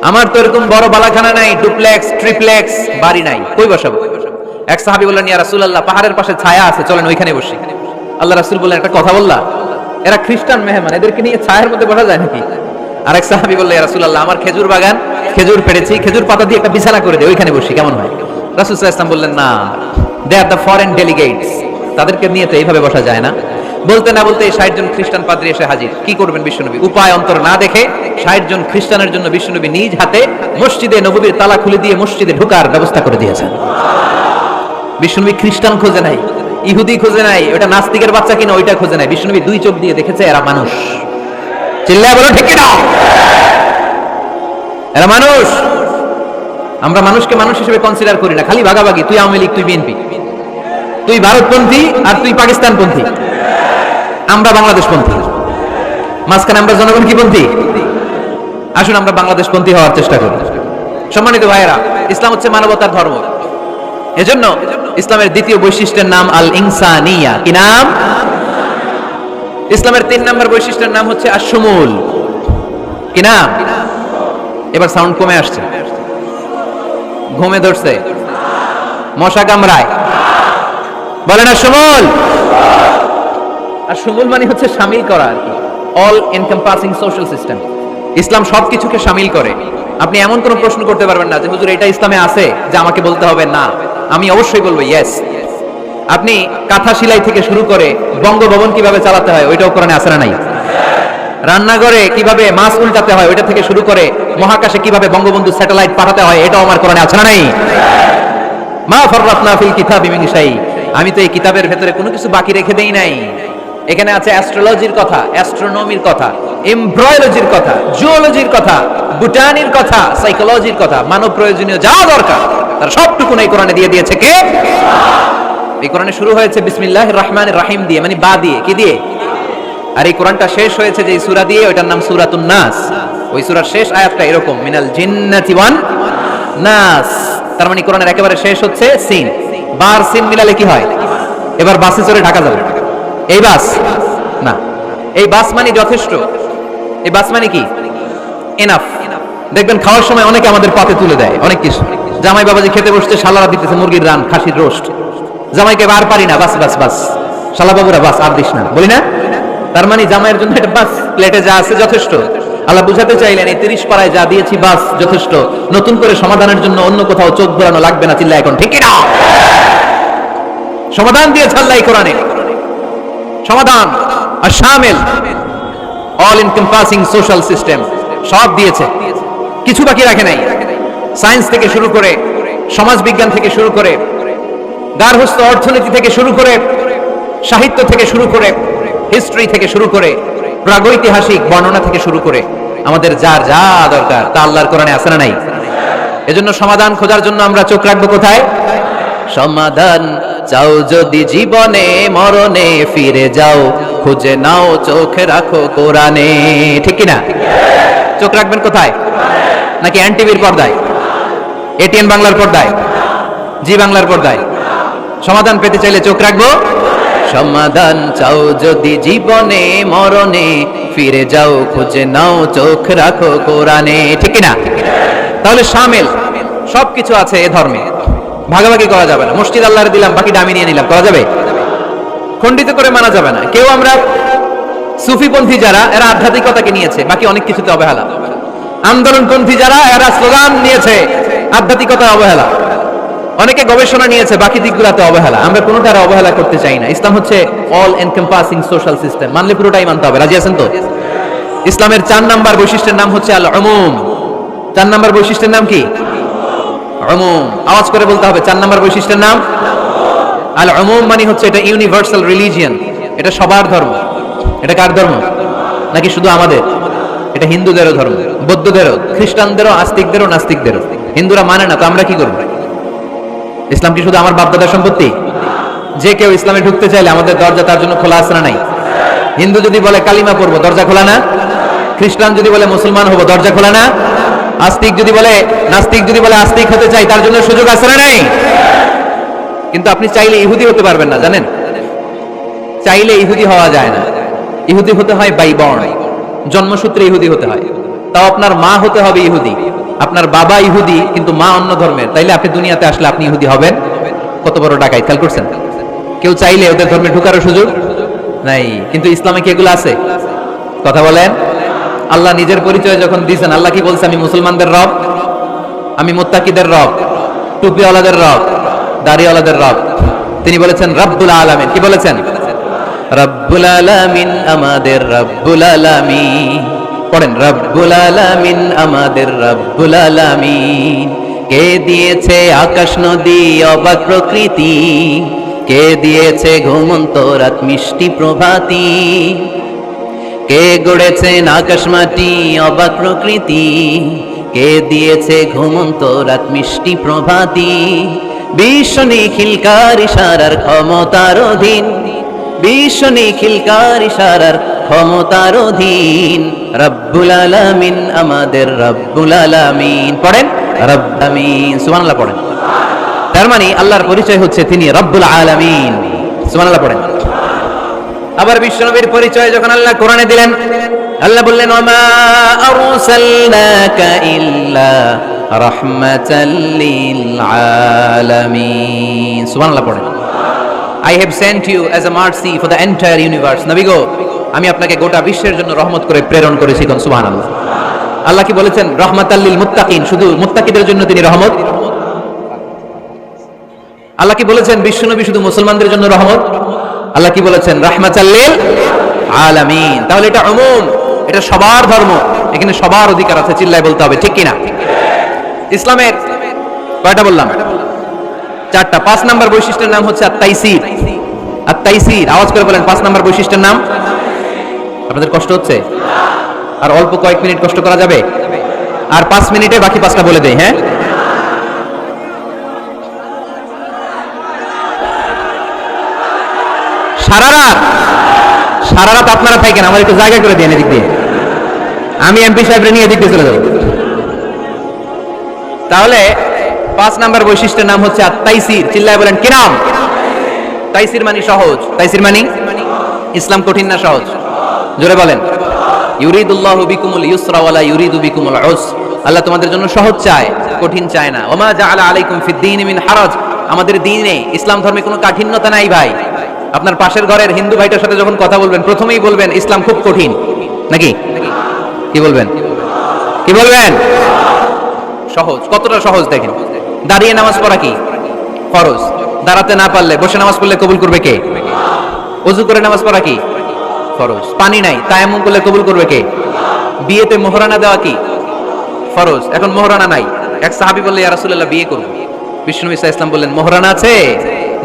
আমার তো এরকম বড় বালাখানা নাই, ডুপ্লেক্স ট্রিপ্লেক্স বাড়ি নাই, কই বসাবো? এক সাহাবী বললেন, ইয়া রাসূলুল্লাহ পাহাড়ের পাশে ছায়া আছে, চলেন ওইখানে বসি। আল্লাহ রাসূল বললেন, একটা কথা বললা, এরা খ্রিস্টান মেহমান, এদেরকে নিয়ে ছায়ার মধ্যে বসা যায় নাকি? আরেক সাহাবী বললেন, ইয়া রাসূলুল্লাহ আমার খেজুর বাগান, খেজুর পেড়েছি, খেজুর পাতা দিয়ে একটা বিছানা করে দে, ওইখানে বসি, কেমন হয়? রাসূল সাল্লাল্লাহু আলাইহি ওয়াসাল্লাম বললেন, না, দে আর দ্য ফরেন ডেলিগেটস, তাদেরকে নিয়ে তো এইভাবে বসা যায় না। বলতে না বলতে 60 জন খ্রিস্টান পাদ্রী এসে হাজির। কি করবেন বিশ্বনবী? উপায় অন্তর না দেখে 60 জন খ্রিস্টানের জন্য বিশ্বনবী নিজ হাতে মসজিদে নববীর তালা খুলে দিয়ে মসজিদে ঢোকার ব্যবস্থা করে দিয়েছেন। বিশ্বনবী খ্রিস্টান খোঁজে নাই, ইহুদি খোঁজে নাই, ওটা নাস্তিকের বাচ্চা কিনা ওইটা খোঁজে নাই। বিশ্বনবী দুই চোখ দিয়ে দেখেছে এরা মানুষ, চিল্লায় বলো ঠিক কিনা? এরা মানুষ। আমরা মানুষকে মানুষ হিসেবে কনসিডার করি না, খালি ভাগাভাগি, তুই আওয়ামী লীগ, তুই বিএনপি, তুই ভারতপন্থী আর তুই পাকিস্তানপন্থী, আমরা বাংলাদেশপন্থী। মাঝখানে আমরা জনগণ কি পন্থী? আসুন আমরা বাংলাদেশপন্থী হওয়ার চেষ্টা করি। সম্মানিত ভাইয়েরা, ইসলাম হচ্ছে মানবতার ধর্ম। এজন্য ইসলামের দ্বিতীয় বৈশিষ্ট্যের নাম আল ইনসানিয়া। কি নাম? ইসলামের 3 নম্বর বৈশিষ্ট্যের নাম হচ্ছে আশ-শুমুল। কি নাম? এবার সাউন্ড কমে আসছে। ঘুমে ধরছে, মশা কামড়ায়, বলেন আশ-শুমুল। আশ-শুমুল মানে হচ্ছে শামিল করা আর কি, অল এনকম্পাসিং সোশ্যাল সিস্টেম। ইসলাম সবকিছুকে শামিল করে। আপনি এমন কোন প্রশ্ন করতে পারবেন না যে হুজুর এটা ইসলামে আছে যে আমাকে বলতে হবে না, আমি অবশ্যই বলবো ইয়েস। আপনি কাঁথা সেলাই থেকে শুরু করে বঙ্গভবন কিভাবে চালাতে হয় ওইটাও কোরআনে আছে না নাই? রান্নাঘরে কিভাবে মাছ উল্টাতে হয় ওইটা থেকে শুরু করে মহাকাশে কিভাবে বঙ্গবন্ধু স্যাটেলাইট পাঠাতে হয় এটাও আমার কোরআনে আছে না নাই? মা ফাররাতনা ফিল কিতাবি মিন শাই। আমি তো এই কিতাবের ভেতরে কোনো কিছু বাকি রেখে দেই নাই। এখানে আছে অ্যাস্ট্রোলজির কথা, অ্যাস্ট্রোনমির কথা, এমব্রয়লজির কথা, জুওলজির কথা, বুটানির কথা, সাইকোলজির কথা, মানব প্রয়োজনীয় যা দরকার তার সবটুকু এই কোরআনে দিয়ে দিয়েছে কে? এই কোরআনে শুরু হয়েছে বিসমিল্লাহির রহমানির রহিম দিয়ে, মানে বা দিয়ে। কি দিয়ে? আর এই কোরআনটা শেষ হয়েছে যে সূরা দিয়ে, ওইটার নাম সূরাতুন নাস। ওই সূরার শেষ আয়াতটা এরকম, মিনাল জিন্নাতি ওয়ান নাস। তার মানে কোরআনের একেবারে শেষ হচ্ছে সিন। বার সিন মিলালে কি হয়? এবার বাসে চড়ে ঢাকা যাবে। এই বাস না, এই বাস মানে যথেষ্ট। এই বাস মানে কি? এনাফ। দেখবেন খাওয়ার সময় অনেকে আমাদের পাতে তুলে দেয় অনেক কিছু। জামাই বাবাজি খেতে বসছে, শালারা দিতেছে মুরগির রান, খাসির রোস্ট। জামাইকে বার পারি না, বাস বাস বাস, শালা বাবুরা বাস আর দিস না, বলি না? তার মানে জামাইয়ের জন্য এটা বাস, প্লেটে যা আছে যথেষ্ট। আল্লাহ বুঝাতে চাইলেন এই 30 পাড়ায় যা দিয়েছি বাস যথেষ্ট, নতুন করে সমাধানের জন্য অন্য কোথাও চোখ ঘোরানো লাগবে না। চিল্লা এখন ঠিক না? সমাধান দিয়েছে আল্লাহ এই কোরআনে, সমাধান আর শামিল, অল এনকম্পাসিং সোশ্যাল সিস্টেম সব দিয়েছে, কিছু বাকি রাখে নাই। সায়েন্স থেকে শুরু করে, সমাজ বিজ্ঞান থেকে শুরু করে, গার্হস্থ্য অর্থনীতি থেকে শুরু করে, সাহিত্য থেকে শুরু করে, হিস্ট্রি থেকে শুরু করে, প্রাগৈতিহাসিক বর্ণনা থেকে শুরু করে আমাদের যার যা দরকার তা আল্লাহর কোরআনে আছে না নাই? এজন্য সমাধান খোঁজার জন্য আমরা চোখ রাখবো কোথায়? সমাধান চাও যদি জীবনে মরণে, ফিরে যাও খুঁজে নাও চোখ রাখো কোরআনে। ঠিক কি না? চোখ রাখবেন কোথায়? নাকি এনটিভির পর্দায়, এটিএন বাংলার পর্দায়, জি বাংলার পর্দায়? সমাধান পেতে চাইলে চোখ রাখবো। সমাধান চাও যদি জীবনে মরণে, ফিরে যাও খুঁজে নাও চোখ রাখো কোরআনে। ঠিক না? তাহলে শামিল সবকিছু আছে এ ধর্মে, ভাগাভাগি করা যাবে না। মসজিদ আল্লাহর দিলাম, বাকিটা আমি নিয়ে নিলাম, করা যাবে? খণ্ডিত করে মানা যাবে না। কেউ আমরা সুফিপন্থী যারা, এরা আধ্যাত্মিকতাকে নিয়েছে, বাকি অনেক কিছুতে অবহেলা। আন্দোলনপন্থী যারা, এরা স্লোগান নিয়েছে, আধ্যাত্মিকতা অবহেলা। অনেকে গবেষণা নিয়েছে, বাকি দিকগুলোতে অবহেলা। আমরা কোনোটার অবহেলা করতে চাই না। ইসলাম হচ্ছে অল এনকম্পাসিং সোশ্যাল সিস্টেম, মানলে পুরোটাই মানতে হবে। রাজি আছেন তো? ইসলামের 4 নাম্বার বৈশিষ্ট্যের নাম হচ্ছে আল উমুম। 4 নাম্বার বৈশিষ্ট্যের নাম কি? উমুম। আওয়াজ করে বলতে হবে, 4 নাম্বার বৈশিষ্ট্যের নাম আল উমুম। মানে হচ্ছে এটা ইউনিভার্সাল রিলিজিয়ন, এটা সবার ধর্ম। এটা কার ধর্ম? নাকি শুধু আমাদের? এটা হিন্দুদেরও ধর্ম, বৌদ্ধদেরও, খ্রিস্টানদেরও, আস্তিকদেরও, নাস্তিকদেরও। হিন্দুরা মানে না তো আমরা কি করব? ইসলাম কি শুধু আমার বাপদাদার সম্পত্তি? যে কেউ ইসলামে ঢুকতে চাইলে আমাদের দরজা তার জন্য খোলা আছে না নাই? হিন্দু যদি বলে কালিমা পড়বো, দরজা খোলা না? খ্রিস্টান যদি বলে মুসলমান হবো, দরজা খোলা না? নাস্তিক যদি বলে আস্তিক হতে চাই, তার জন্য সুযোগ আছে না নাই? কিন্তু আপনি চাইলে ইহুদি হতে পারবেন না, জানেন? চাইলে ইহুদি হওয়া যায় না। ইহুদি হতে হয় বাই বর্ন, জন্মসূত্রে ইহুদি হতে হয়। তাও আপনার মা হতে হবে ইহুদি, আপনার বাবা ইহুদি কিন্তু মা অন্য ধর্মের, তাইলে আপনি দুনিয়াতে আসলে আপনি ইহুদি হবেন? কত বড় ডাকাই! খেয়াল করছেন? কেউ চাইলে ওদের ধর্মে ঢুকারও সুযোগ নাই। কিন্তু ইসলামে কি এগুলো আছে? কথা বলেন। আল্লাহ নিজের পরিচয় যখন দিয়েছেন, আল্লাহ কি বলছে? আমি মুসলমানদের রব, আমি মুত্তাকিদের রব, টুপিওয়ালাদের রব, দাড়িওয়ালাদের রব। তিনি বলেছেন রব্বুল আলামিন। কি বলেছেন? রব্বুল আলামিন আমাদের রব্বুল আলামিন। পড়েন, রব্বুল আলামিন আমাদের রব্বুল আলামিন। কে দিয়েছে আকাশ নদী অবাক প্রকৃতি, কে দিয়েছে ঘুমন্ত রাত মিষ্টি প্রভাতী, কে গড়েছেন আকাশ মাটি অবাক প্রকৃতি, কে দিয়েছে ঘুমন্ত রাত মিষ্টি প্রভাতি, বিশ্ব নিখিলকার ইশারার ক্ষমতার অধীন, বিশ্ব নিখিলকার ইশারার ক্ষমতার অধীন, রব্বুল আলামিন আমাদের রব্বুল আলামিন। পড়েন রব্বুল আলামিন, সুবহানাল্লাহ পড়েন। তার মানে আল্লাহর পরিচয় হচ্ছে তিনি রব্বুল আলামিন, সুবহানাল্লাহ পড়েন। আবার বিশ্বনবীর পরিচয় যখন আল্লাহ কোরআনে দিলেন, আল্লাহ বললেন ওয়ামা আরসালনাকা ইল্লা রাহমাতাল লিল আলামিন, সুবহানাল্লাহ পড়েন। I have sent you as a mercy for the entire universe. নবী গো, আমি আপনাকে গোটা বিশ্বের জন্য রহমত করে প্রেরণ করেছি, কোন সুবহানাল্লাহ। আল্লাহ কি বলেছেন? রাহমাতাল লিল মুত্তাকিন, শুধু মুত্তাকিদের জন্য তিনি রহমত। আল্লাহ কি বলেছেন বিশ্বনবী শুধু মুসলমানদের জন্য রহমত? আল্লাহ কি বলেছেন? রাহমাতাল লিল আলামিন। তাহলে এটা উমুম, এটা সবার ধর্ম, এখানে সবার অধিকার আছে, চিল্লায় বলতে হবে, ঠিক কিনা? ইসলামের কয়টা বললাম? চারটা। 5 নাম্বার বৈশিষ্ট্যের নাম হচ্ছে আত-তাইসির। আত-তাইসির, আওয়াজ করে বলেন 5 নাম্বার বৈশিষ্ট্যের নাম। আপনাদের কষ্ট হচ্ছে? আর অল্প কয়েক মিনিট কষ্ট করা যাবে? আর 5 মিনিটে বাকি 5টা বলে দেই, হ্যাঁ? সারা রাত আপনারা থাকেন, আমার একটু জায়গা করে দেন এদিক দিয়ে, আমি এমপি সাহেবরে নিয়ে এদিক দিয়ে চলে যাব। তাহলে 5 নাম্বার বৈশিষ্ট্যের নাম হচ্ছে আত-তাইসির। চিল্লায় বলেন কি নাম? তাইসির মানে সহজ। তাইসির মানে ইসলাম কঠিন না সহজ? জোরে বলেন। ইউরিদুল্লাহু বিকুমুল ইউসরা ওয়ালা ইউরিদু বিকুমুল উসর। আল্লাহ তোমাদের জন্য সহজ চায়, কঠিন চায় না। ওমা জাআলা আলাইকুম ফিদ-দীন মিন হারাজ। আমাদের দ্বীনে, ইসলাম ধর্মে কোনো কাঠিন্যতা নাই ভাই। আপনার পাশের ঘরের হিন্দু ভাইটার সাথে যখন কথা বলবেন, প্রথমেই বলবেন ইসলাম খুব কঠিন, নাকি? কি বলবেন? কি বলবেন? সহজ। কতটা সহজ দেখেন। দাঁড়িয়ে নামাজ পড়া কি ফরজ, দাঁড়াতে না পারলে বসে নামাজ পড়লে কবুল করবে কে? ওযু করে নামাজ পড়া কি ফরজ। পানি নাই, তায়াম্মুম করলে কবুল করবে কে? বিয়েতে মোহরানা দেওয়া কি ফরজ। এখন মোহরানা নাই, এক সাহাবী বললে ইয়া রাসূলুল্লাহ বিয়ে করব। বিশ্বনবী সাল্লাল্লাহু আলাইহি ওয়াসাল্লাম বললেন মোহরানা আছে?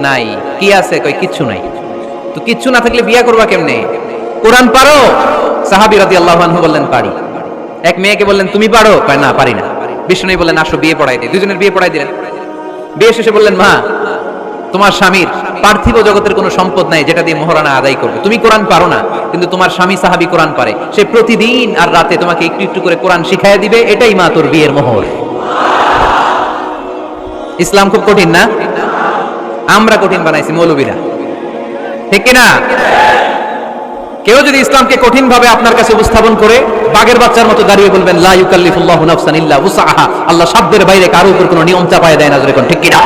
নাই। কি আছে? কই কিচ্ছু নাই। তো কিচ্ছু না থাকলে বিয়ে করবা কেমনে? কোরআন পারো? সাহাবী রাদিয়াল্লাহু আনহু বললেন পারি। এক মেয়েকে বললেন তুমি পারো? কয় না পারি না। বিশ্বনবী বললেন আসো বিয়ে পড়াই দিই। দুজনের বিয়ে পড়াই দিলেন। বিয়ে শেষে বললেন মা, তোমার স্বামীর পার্থিব জগতের কোনো সম্পদ নাই যেটা দিয়ে মোহরানা আদায় করবে। তুমি কোরআন পারো না, কিন্তু তোমার স্বামী সাহাবী কোরআন পারে। সে প্রতিদিন আর রাতে তোমাকে একটু একটু করে কোরআন শিখাইয়া দিবে। এটাই মা তোর বিয়ের মোহর। ইসলাম খুব কঠিন না? আমরা কঠিন বানাইছি মৌলবীরা, ঠিক কিনা? কেউ যদি ইসলামকে কঠিন ভাবে আপনার কাছে উপস্থাপন করে, বাগের বাচ্চার মতো দাঁড়িয়ে বলবেন লা ইউকাল্লিফুল্লাহু নাফসান ইল্লা উসআহা। আল্লাহ সাধ্যের বাইরে কারো উপর কোনো নিয়ম চাপায় দেয় না, যেরকম, ঠিক কিনা?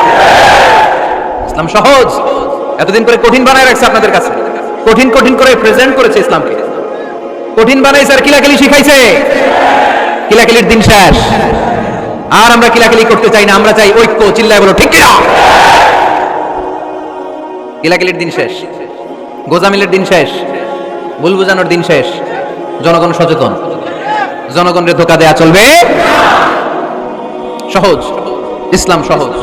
ইসলাম সহজ। এতদিন করে কঠিন বানায় রাখছে আপনাদের কাছে, কঠিন কঠিন করে প্রেজেন্ট করেছে ইসলামকে। কঠিন বানাইছে আর কিলাকিলি শিখাইছে। কিলাকিলির দিন শেষ। আর আমরা কিলাকিলি করতে চাই না, আমরা চাই ঐক্য। চিল্লায় বলো ঠিক কিনা? কিলাকিলির দিন শেষ, গোজামিলের দিন শেষ, ভুল বুঝানোর দিন শেষ। জনগণ সচেতন, জনগণের ধোঁকা দেয়া চলবে। সহজ, ইসলাম সহজ।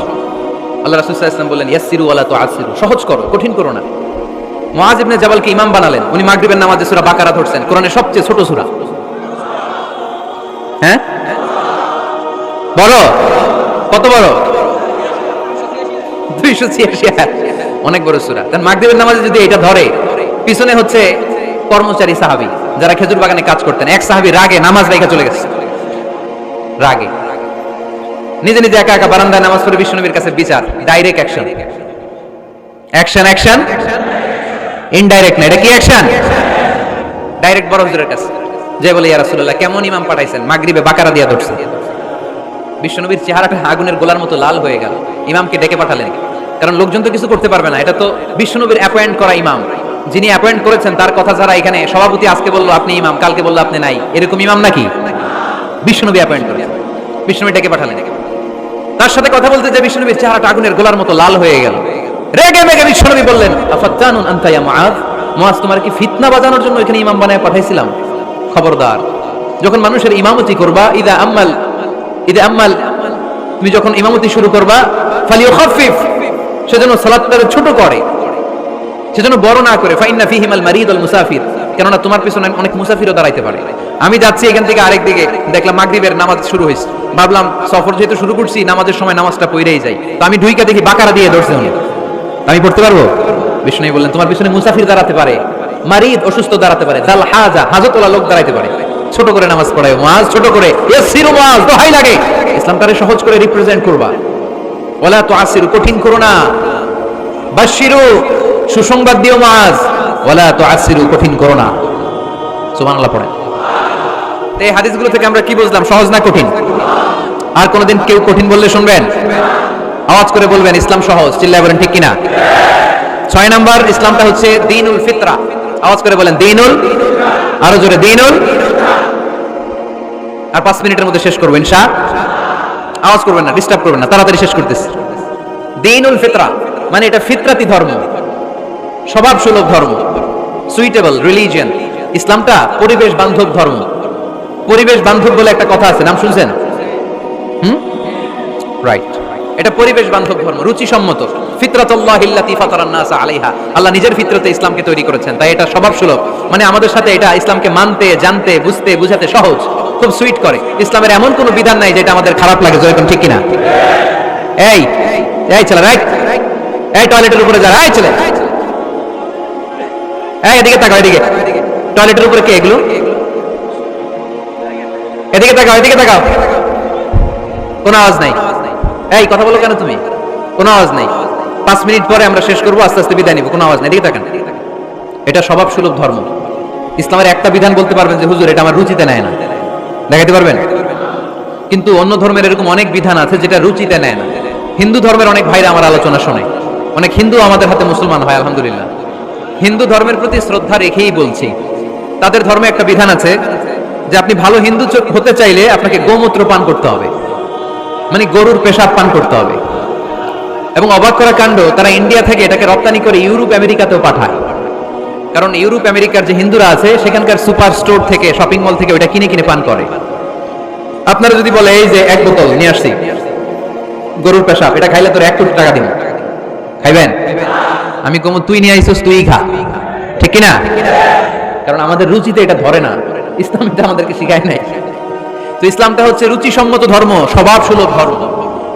আল্লাহ রাসূল সাল্লাল্লাহু আলাইহি ওয়াসাল্লাম বললেন ইয়াসসিরু ওয়ালা তুআসসিরু, সহজ করো, কঠিন করো না। মুআয ইবনে জাবালকে ইমাম বানালেন। উনি মাগরিবের নামাজে সূরা বাকারা ধরছেন, কোরআনের সবচেয়ে ছোট সূরা। হ্যাঁ, বড়? কত বড়? 286, অনেক বড় সূরা। তার মাগরিবের নামাজে যদি এটা ধরে, পিছনে হচ্ছে কর্মচারী সাহাবী যারা খেজুর বাগানে কাজ করতেন। এক সাহাবী রাগে নামাজ রাইখা চলে গেছে, রাগে নিজে নিজে একা একা বারান্দায় নামাজ পড়ে বিশ্বনবীর কাছে বিচার। Direct action, action action, indirect না। এটা কি অ্যাকশন? ডাইরেক্ট বড় হুজুরের কাছে যে বলে ইয়া রাসূলুল্লাহ কেমন ইমাম পাঠাইছেন, মাগরিবে বাকারা দিয়া ধরছে। বিশ্বনবীর চেহারাটা আগুনের গোলার মতো লাল হয়ে গেল। ইমামকে ডেকে পাঠালেন, কারণ লোকজন তো কিছু করতে পারবে না। এটা তো বিশ্বনবীর অ্যাপয়েন্ট করা ইমাম। যিনি অ্যাপয়েন্ট করেছেন তার কথা ছাড়া এখানে সভাপতি আজকে বললো আপনি ইমাম, কালকে বললো আপনি নাই, এরকম ইমাম নাকি? বিশ্বনবী অ্যাপয়েন্ট করেছেন। বিশ্বনবী ডেকে পাঠালেন। তার সাথে কথা বলতে যে বিশ্বনবীর চেহারাটা আগুনের গোলার মতো লাল হয়ে গেল। রেগে মেগে বিশ্বনবী বললেন আফাত্তানুন আনতা ইয়া মুআয, মুআয তোমার কি ফিতনা বাজানোর জন্য এখানে ইমাম বানায় পাঠাইছিলাম? খবরদার, যখন মানুষের ইমামতি করবা, ইদা আম্মাল তুমি যখন ইমামতি শুরু করবা, ফালিয়ুখাফফিফ, সেজন্য সালাতটাকে ছোট করে, সেজন্য বড় না করে। ফাইন্না ফীহিমাল মারিদ ওয়াল মুসাফির, কেননা তোমার পিছনে অনেক মুসাফিরও দাঁড়াইতে পারে। আমি যাচ্ছি এখান থেকে আরেক দিকে, দেখলাম মাগরিবের নামাজ শুরু হয়েছে, ভাবলাম সফর যেহেতু শুরু করছি নামাজের সময় নামাজটা পড়েই যাই, তো আমি ঢুইকা দেখি বাকারা দিয়ে ধরছে, আমি পড়তে পারবো? বিষ্ণু বললেন তোমার পিছনে মুসাফির দাঁড়াতে পারে, মারিদ অসুস্থ দাঁড়াতে পারে, দাল হাজা হাজতওয়ালা লোক দাঁড়াইতে পারে, ছোট করে নামাজ পড়ায় মুআজ, ছোট করে ইয়াসিরু মুআজ, দোহাই লাগে ইসলামটারে সহজ করে রিপ্রেজেন্ট করবা। ওয়ালা তুআসিরু, কঠিন করো না। বাশশিরু, সুসংবাদ দিও মুআজ, ওয়ালা তুআসিরু, কঠিন করো না। সুবহানাল্লাহ পড়েন। এই হাদিসগুলো থেকে আমরা কি বুঝলাম? সহজ না কঠিন? আর কোনদিন কেউ কঠিন বললে শুনবেন? আওয়াজ করে বলবেন ইসলাম সহজ, চিল্লায় বলেন ঠিক কিনা। 6 নাম্বার, ইসলামটা হচ্ছে দ্বীনুল ফিতরা। আওয়াজ করে বলেন দ্বীনুল, আরো জোরে দ্বীনুল। আর 5 মিনিটের মধ্যে শেষ করব ইনশাআল্লাহ। আওয়াজ করবেন না, ডিস্টার্ব করবেন না, তাড়াতাড়ি শেষ করতেছি। দ্বীনুল ফিতরা মানে এটা ফিতরাতি ধর্ম, স্বভাব সুলভ ধর্ম, সুইটেবল রিলিজিয়ন। ইসলামটা পরিবেশ বান্ধব ধর্ম। পরিবেশ বান্ধব বলে একটা কথা আছে, নাম শুনছেন? রাইট, এটা পরিবেশ বান্ধব ধর্ম, রুচিসম্মত। ফিতরাতুল্লাহিল্লাতী ফাতারান নাস আলাইহা, আল্লাহ নিজের ফিতরতে ইসলামকে তৈরি করেছেন, তাই এটা স্বভাব সুলভ। মানে আমাদের সাথে এটা ইসলামকে মানতে, জানতে, বুঝতে, বুঝাতে সহজ, খুব সুইট করে। ইসলামের এমন কোনো বিধান নাই যেটা আমাদের খারাপ লাগে, যেরকম ঠিক কিনা। এই এই ছেলে, রাইট, এই টয়লেটের উপরে যা, এই ছেলে, এই এদিকে তাকাও, এদিকে। টয়লেটের উপরে কে এগুলো? এদিকে তাকাও, এদিকে তাকাও। কোনো আওয়াজ নাই। এই কথা বলো কেন তুমি? কোনো আওয়াজ নাই। 5 মিনিট পরে আমরা শেষ করবো, আস্তে আস্তে বিদায় নিব, কোনো আওয়াজ নাই। এদিকে তাকান। এটা স্বভাব সুলভ ধর্ম। ইসলামের একটা বিধান বলতে পারবেন যে হুজুর এটা আমার রুচিতে নেয় না, দেখাতে পারবেন? কিন্তু অন্য ধর্মের এরকম অনেক বিধান আছে যেটা রুচিতে নেয় না। হিন্দু ধর্মের অনেক ভাইরা আমার আলোচনা শোনে, অনেক হিন্দু আমাদের হাতে মুসলমান হয় আলহামদুলিল্লাহ। হিন্দু ধর্মের প্রতি শ্রদ্ধা রেখেই বলছি, তাদের ধর্মে একটা বিধান আছে যে আপনি ভালো হিন্দু হতে চাইলে আপনাকে গোমূত্র পান করতে হবে, মানে গরুর পেশাব পান করতে হবে। এবং অবাক করা কাণ্ড, তারা ইন্ডিয়া থেকে এটাকে রপ্তানি করে ইউরোপ আমেরিকাতেও পাঠায়। কারণ ইউরোপ আমেরিকার যে হিন্দুরা আছে সেখানকার সুপার স্টোর থেকে, শপিং মল থেকে ওটা কিনে কিনে পান করে। আপনারা যদি বলে এই যে 1 বোতল নিয়ে আসছি গরুর পেশাব, এটা খাইলে তোর 1 কোটি টাকা দিব, খাইবেন? আমি কম তুই নিয়ে আইছিস, তুই খা, ঠিক কিনা? কারণ আমাদের রুচিতে এটা ধরে না, ইসলাম এটা আমাদেরকে শিখায় নাই। তো ইসলামটা হচ্ছে রুচিসম্মত ধর্ম, স্বভাব সুলভ ধর্ম।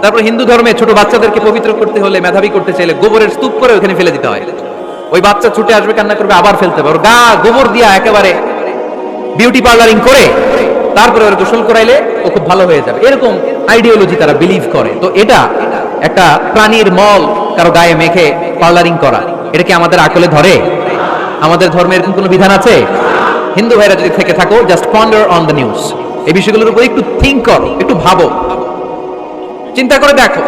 তারপর হিন্দু ধর্মে ছোট বাচ্চাদেরকে পবিত্র করতে হলে, মেধাবী করতে চাইলে গোবরের স্তূপ করে ওখানে ফেলে দিতে হয়। ওই বাচ্চা ছুটে আসবে, কান্না করবে, আবার ফেলতে হবে। ওর গা গোবর দিয়া একেবারে বিউটি পার্লারিং করে তারপরে ওর গোসল করাইলে ও খুব ভালো হয়ে যাবে, এরকম আইডিওলজি তারা বিলিভ করে। তো এটা একটা প্রাণীর মল কারো গায়ে মেখে পার্লারিং করা, এটা কি আমাদের আকলে ধরে? আমাদের ধর্মের কোনো বিধান আছে? হিন্দু ভাইরা যদি থেকে থাকো, just ponder on the news, এই বিষয়গুলোর উপর একটু থিঙ্ক করো, একটু ভাবো, চিন্তা করে দেখো।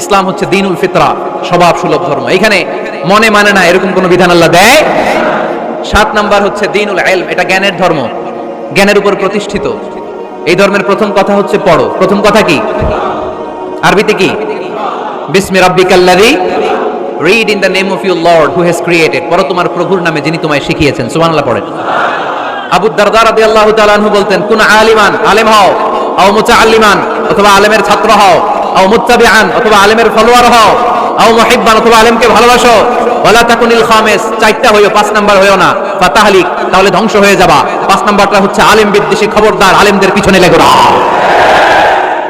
ইসলাম হচ্ছে দ্বীনুল ফিতরা, স্বভাব সুলভ ধর্ম। এখানে মনে মানে না এরকম কোনো বিধান আল্লাহ দেয়। 7 নাম্বার হচ্ছে দ্বীনুল ইলম, এটা জ্ঞানের ধর্ম, জ্ঞানের উপর প্রতিষ্ঠিত। এই ধর্মের প্রথম কথা হচ্ছে পড়ো। প্রথম কথা কি? আরবিতে কি? বিসমি রাব্বিকাল্লাযী, read in the name of your lord who has created. পড়ো তোমার প্রভুর নামে যিনি তোমায় শিখিয়েছেন। সুবহানাল্লাহ পড়েন। আবু দারদা রাদিয়াল্লাহু তাআলা আনহু বলতেন, কুন আলিমান, আলেম হও, আও মুতাআল্লিমান, অথবা আলেমের ছাত্র হও, আও মুত্তাবিআন, অথবা আলেমের ফলোয়ার হও, আও মুহিব্বান, অথবা আলেমকে ভালোবাসো, ওয়ালা তাকুনিল খামিস, 4টা হইও, 5 নাম্বার হইও না, ফাতাহলিক, তাহলে ধ্বংস হয়ে যাবা। 5 নাম্বারটা হচ্ছে আলেম বিদ্বেষী, খবরদার আলেমদের পিছনে লেগো না,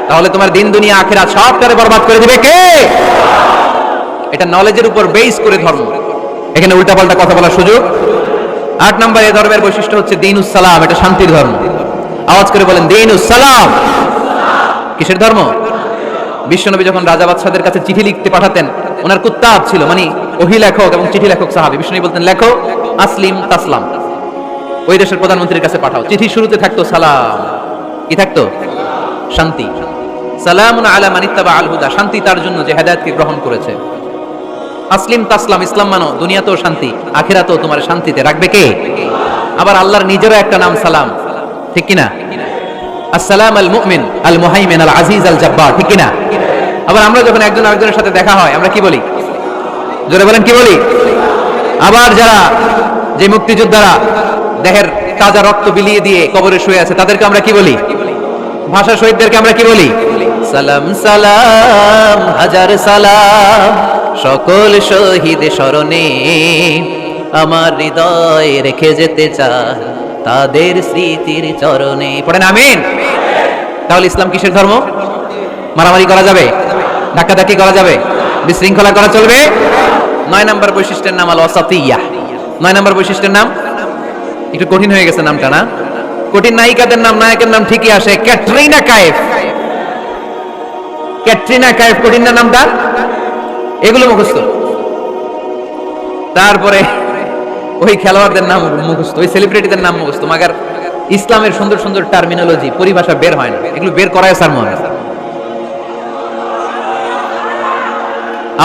তাহলে তোমার দিন দুনিয়া আখিরাত সবটারে বরবাদ করে দিবে কে? এটা নলেজের উপর বেস করে ধর্ম, এখানে উল্টাপাল্টা কথা বলার সুযোগ। 8 নাম্বার এই ধর্মের বৈশিষ্ট্য হচ্ছে দ্বীনুস সালাম, এটা শান্তির ধর্ম। আওয়াজ করে বলেন দ্বীনুস সালাম। কিসের ধর্ম? বিশ্বনবী যখন রাজা বাদশাদের কাছে চিঠি লিখতে পাঠাতেন, ওনার কুত্তাব ছিল, মানে ওহী লেখক এবং চিঠি লেখক সাহাবী। বিশ্বনবী বলতেন লেখো আসলিম তাসলাম, ওই দেশের প্রধানমন্ত্রীর কাছে পাঠাও। চিঠি শুরুতে থাকতো সালাম, কি থাকতো? শান্তি। সালামুন আলা মান ইত্তাবা আল হুদা, শান্তি তার জন্য যে হেদায়েতকে গ্রহণ করেছে। আসলিম তাসলাম, ইসলাম মানো, দুনিয়াতেও শান্তি, আখিরাতেও তোমার শান্তিতে রাখবে কে? আবার আল্লাহর নিজেরও একটা নাম সালাম, ঠিক কিনা? আসসালাম আল মুমিন আল মুহাইমিন আল আজিজ আল জাব্বার, ঠিক কিনা? আবার আমরা যখন একজন আরেকজনের সাথে দেখা হয় আমরা কি বলি? জোরে বলেন কি বলি? আবার যারা যে মুক্তিযোদ্ধারা দেহের তাজা রক্ত বিলিয়ে দিয়ে কবরে শুয়ে আছে তাদেরকে আমরা কি বলি? ভাষা শহীদদেরকে আমরা কি বলি? সালাম সালাম হাজার সালাম সকল শহীদ স্মরণে, আমার হৃদয়ে রেখে যেতে চাই তাদের স্মৃতির চরণে। পড়েন আমিন। তাহলে ইসলাম কিসের ধর্ম? মারামারি করা যাবে, ধাক্কাধাক্কি করা যাবে, বিশৃঙ্খলা করা চলবে? 9 নম্বর বৈশিষ্ট্যের নাম আল ওয়াসাতিয়্যাহ। 9 নম্বর বৈশিষ্ট্যের নাম একটু কঠিন হয়ে গেছে নামটা, না? কঠিন নায়িকাদের নাম, নায়কের নাম ঠিকই আসে। ক্যাটরিনা কাইফ, ক্যাটরিনা কাইফ, কঠিন না নামটা? এগুলো মুখস্থ। তারপরে ওই খেলোয়াড়দের নাম মুখস্থ, ওই সেলিব্রিটিদের নাম মুখস্থ, মাগার ইসলামের সুন্দর সুন্দর টার্মিনোলজি, পরিভাষা বের হয় না। এগুলো বের করায় স্যার মনে।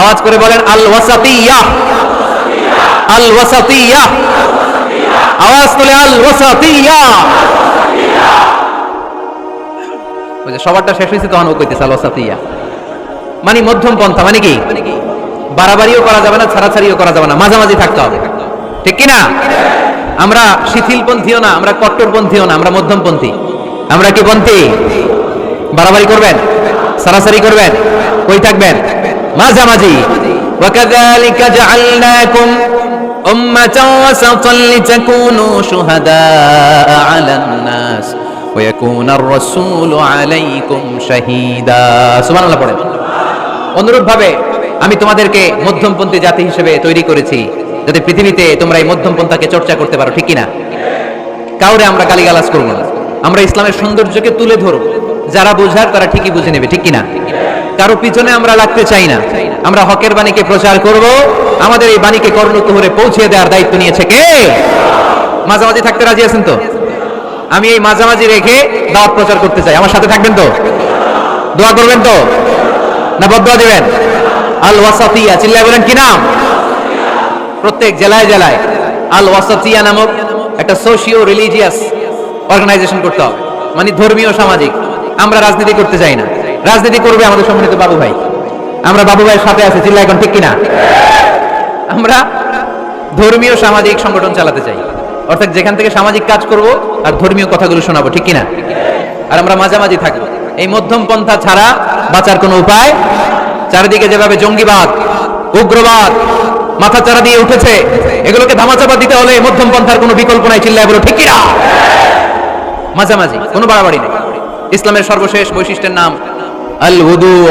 আওয়াজ করে বলেন আল ওয়াসাতিয়্যাহ, আল ওয়াসাতিয়্যাহ, আওয়াজ করে আল ওয়াসাতিয়্যাহ। ওই যে সবারটা শেষ হয়েছে তখন ও কইতেছে আল ওয়াসাতিয়্যাহ, মানে মধ্যম পন্থা। মানে কি? বাড়াবাড়িও করা যাবে না, ছাড়াছাড়িও করা যাবে না, মাঝামাঝি থাকতে হবে, ঠিক কি না? আমরা শিথিলপন্থীও না, আমরা কট্টরপন্থীও না, আমরা মধ্যমপন্থী। আমরা কি পন্থী? বাড়াবাড়ি করবেন, ছাড়াছাড়ি করবেন, কই থাকবেন? মাঝামাঝি। ওয়াকাযালিকা জাআলনাকুম উম্মাতান ওয়াসাতান লিতাকুনু শুহাদাআ আলান নাস ওয়া ইয়াকুনার রাসূলু আলাইকুম শাহীদা। সুবহানাল্লাহ পড়েন। অনুরূপ ভাবে আমি তোমাদেরকে মধ্যমপন্থী জাতি হিসেবে তৈরি করেছি, যাতে পৃথিবীতে তোমরা এই মধ্যমপন্থাকে চর্চা করতে পারো, ঠিক কিনা? কাউরে আমরা গালিগালাজ করব না, আমরা ইসলামের সৌন্দর্যকে তুলে ধরব। যারা বোঝার তারা ঠিকই বুঝে নেবে, ঠিক কিনা? কারো পিছনে আমরা লাগতে চাই না, আমরা হকের বাণীকে প্রচার করব। আমাদের এই বাণীকে কর্ণকুহরে পৌঁছে দেওয়ার দায়িত্ব নিয়েছে কে? মাঝামাঝি থাকতে রাজি আছেন তো? আমি এই মাঝামাঝি রেখে দাওয়াত প্রচার করতে চাই, আমার সাথে থাকবেন তো? দোয়া করবেন তো? না বদদোয়া দিবেন? আল ওয়াসাতিয়্যাহ, চিল্লায় বলেন কি নাম? প্রত্যেক জেলায় জেলায় আল ওয়াসাতিয়্যাহ নামক একটা সোশিও রিলিজিয়াস অর্গানাইজেশন করতে হবে, মানে ধর্মীয় সামাজিক। আমরা রাজনীতি করতে চাই না, রাজনীতি করবে আমাদের সম্মানিত বাবু ভাই। আমরা বাবু ভাইয়ের সাথে আছি, চিল্লায় এখন ঠিক কিনা? আমরা ধর্মীয় সামাজিক সংগঠন চালাতে চাই, অর্থাৎ যেখান থেকে সামাজিক কাজ করব আর ধর্মীয় কথাগুলো শোনাবো, ঠিক কিনা? আর আমরা মাঝামাঝি থাকবো। এই মধ্যম পন্থা ছাড়া বাঁচার কোনো উপায়? চারিদিকে যেভাবে জঙ্গিবাদ, উগ্রবাদ মাথাচাড়া দিয়ে উঠেছে, এগুলোকে ধামাচাপা দিতে হলে মধ্যম পন্থার কোনো বিকল্প নাই, চিল্লায় বলো ঠিক কিনা? মাঝামাঝি, কোনো বাড়াবাড়ি নেই। ইসলামের সর্বশেষ বৈশিষ্ট্যের নাম আল উদুহ।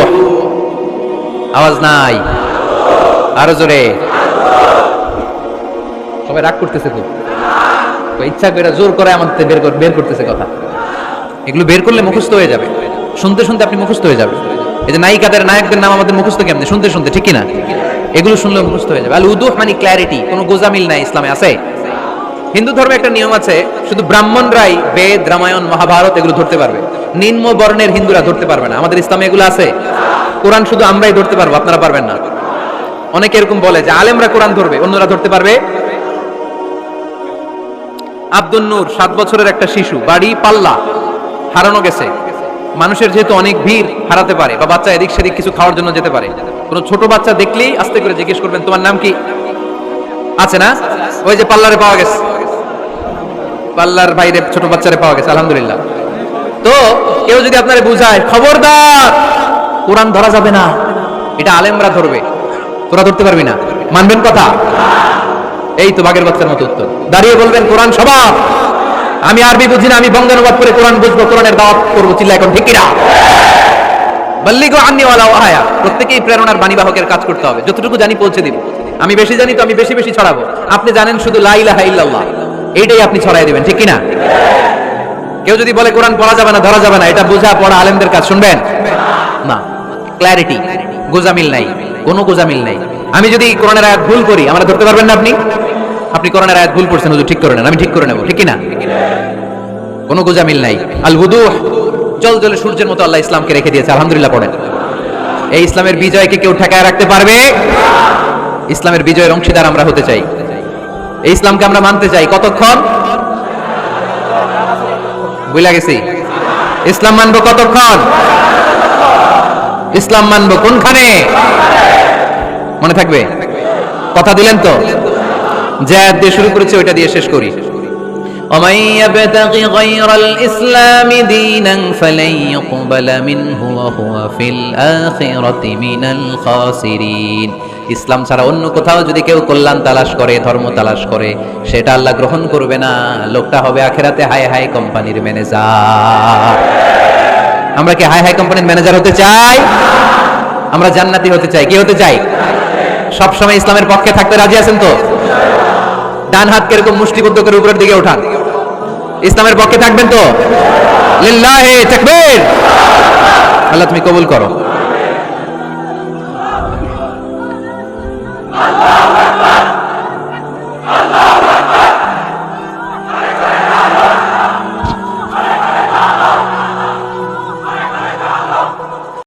আওয়াজ নাই, আরো জোরে। সবাই রাগ করতেছে খুব, ইচ্ছা করে জোর করে আমাদের বের করতেছে কথা। এগুলো বের করলে মুখস্থ হয়ে যাবে, শুনতে শুনতে আপনি মুখস্থ হয়ে যাবে। এই যে নায়িকাদের, নায়কদের নাম আমাদের মুখস্থ কেমনে? শুনতে শুনতে, ঠিক কিনা? এগুলো শুনলে মুখস্থ হয়ে যাবে। আল উদুহ মানে ক্ল্যারিটি, কোনো গোজামিল নাই ইসলামে আছে। হিন্দু ধর্মে একটা নিয়ম আছে, শুধু ব্রাহ্মণরাই বেদ, রামায়ণ, মহাভারত এগুলো ধরতে পারবে, নিম্ন বর্ণের হিন্দুরা ধরতে পারবে না। আমাদের ইসলামে এগুলো আছে। কোরআন শুধু আমরাই ধরতে পারবো, আপনারা পারবেন না। অনেকে এরকম বলে যে আলেমরা কোরআন ধরবে, অন্যরা ধরতে পারবে। আব্দুল নূর 7 বছরের একটা শিশু, বাড়ি পাল্লা, হারানো গেছে। মানুষের যেহেতু অনেক ভিড় হারাতে পারে, বা বাচ্চা এদিক সেদিক কিছু খাওয়ার জন্য যেতে পারে, কোনো ছোট বাচ্চা দেখলেই আস্তে করে জিজ্ঞেস করবেন তোমার নাম কি? আছে না? ওই যে পাল্লারে পাওয়া গেছে, পাল্লার বাইরে ছোট বাচ্চারে পাওয়া গেছে, আলহামদুলিল্লাহ। তো কেউ যদি আপনারে বুঝায় খবরদার কোরআন ধরা যাবে না, এটা আলেমরা ধরবে, তোরা ধরতে পারবি না, মানবেন কথা? এই তো বাগের বাচ্চার মতো উত্তর। দাঁড়িয়ে বলবেন কোরআন সবার, আমি আরবি বুঝি না, আমি বঙ্গানুবাদ করে কোরআন বুঝবো, কোরআনের দাওয়াত করবো, চিল্লা এখন ঠিক কিনা? বাল্লিগু আন্নী ওয়ালাউ আয়া। প্রত্যেকেই প্রেরণার বাণীবাহকের কাজ করতে হবে, যতটুকু জানি পৌঁছে দিব। আমি বেশি জানি তো আমি বেশি বেশি ছড়াবো। আপনি জানেন শুধু লা ইলাহা ইল্লাল্লাহ, এইটাই আপনি ছড়াই দিবেন, ঠিক কিনা? কেউ যদি বলে কোরআন পড়া যাবে না, ধরা যাবে না, এটা বোঝা পড়া আলেমদের কাজ, শুনবেন না। ক্ল্যারিটি, গোজামিল নাই, কোনো গোজামিল নাই। আমি যদি কোরআনের আয়াত ভুল করি, আমরা ধরতে পারবেন না। আপনি কোরআনের আয়াত ভুল পড়ছেন, হুজুর ঠিক করে নেন, আমি ঠিক করে নেব, ঠিক কিনা? কোনো গোজামিল নাই। আল উদুহ, জল জলে সূর্যের মতো আল্লাহ ইসলামকে রেখে দিয়েছে, আলহামদুলিল্লাহ পড়েন। এই ইসলামের বিজয়কে কেউ ঠেকায় রাখতে পারবে? ইসলামের বিজয়ের অংশীদার আমরা হতে চাই, এই ইসলামকে আমরা মানতে চাই। কতক্ষণ? বুঝলা গেছি? ইসলাম মানবো কতক্ষণ? ইসলাম মানবো কোনখানে? মনে থাকবে? কথা দিলেন তো? যে আয়াত দিয়ে শুরু করেছে ওইটা দিয়ে শেষ করি। ومن يبتغ غير الإسلام دينا فلن يقبل منه وهو في الآخرة من الخاسرين ইসলাম ছাড়া অন্য কোথাও যদি কেউ কল্যাণ তালাশ করে, ধর্ম তালাশ করে, সেটা আল্লাহ গ্রহণ করবে না। লোকটা হবে আখেরাতে হাই হাই কোম্পানির ম্যানেজার। আমরা কি হাই হাই কোম্পানির ম্যানেজার হতে চাই? আমরা জান্নাতি হতে চাই। কি হতে চাই? সব সময় ইসলামের পক্ষে থাকতে রাজি আছেন তো? ডান হাত কিরকম মুষ্টিবদ্ধ করে উপরের দিকে ওঠান। ইসলামের পক্ষে থাকবেন তো? লিল্লাহি তাকবীর। আল্লাহ তুমি কবুল করো।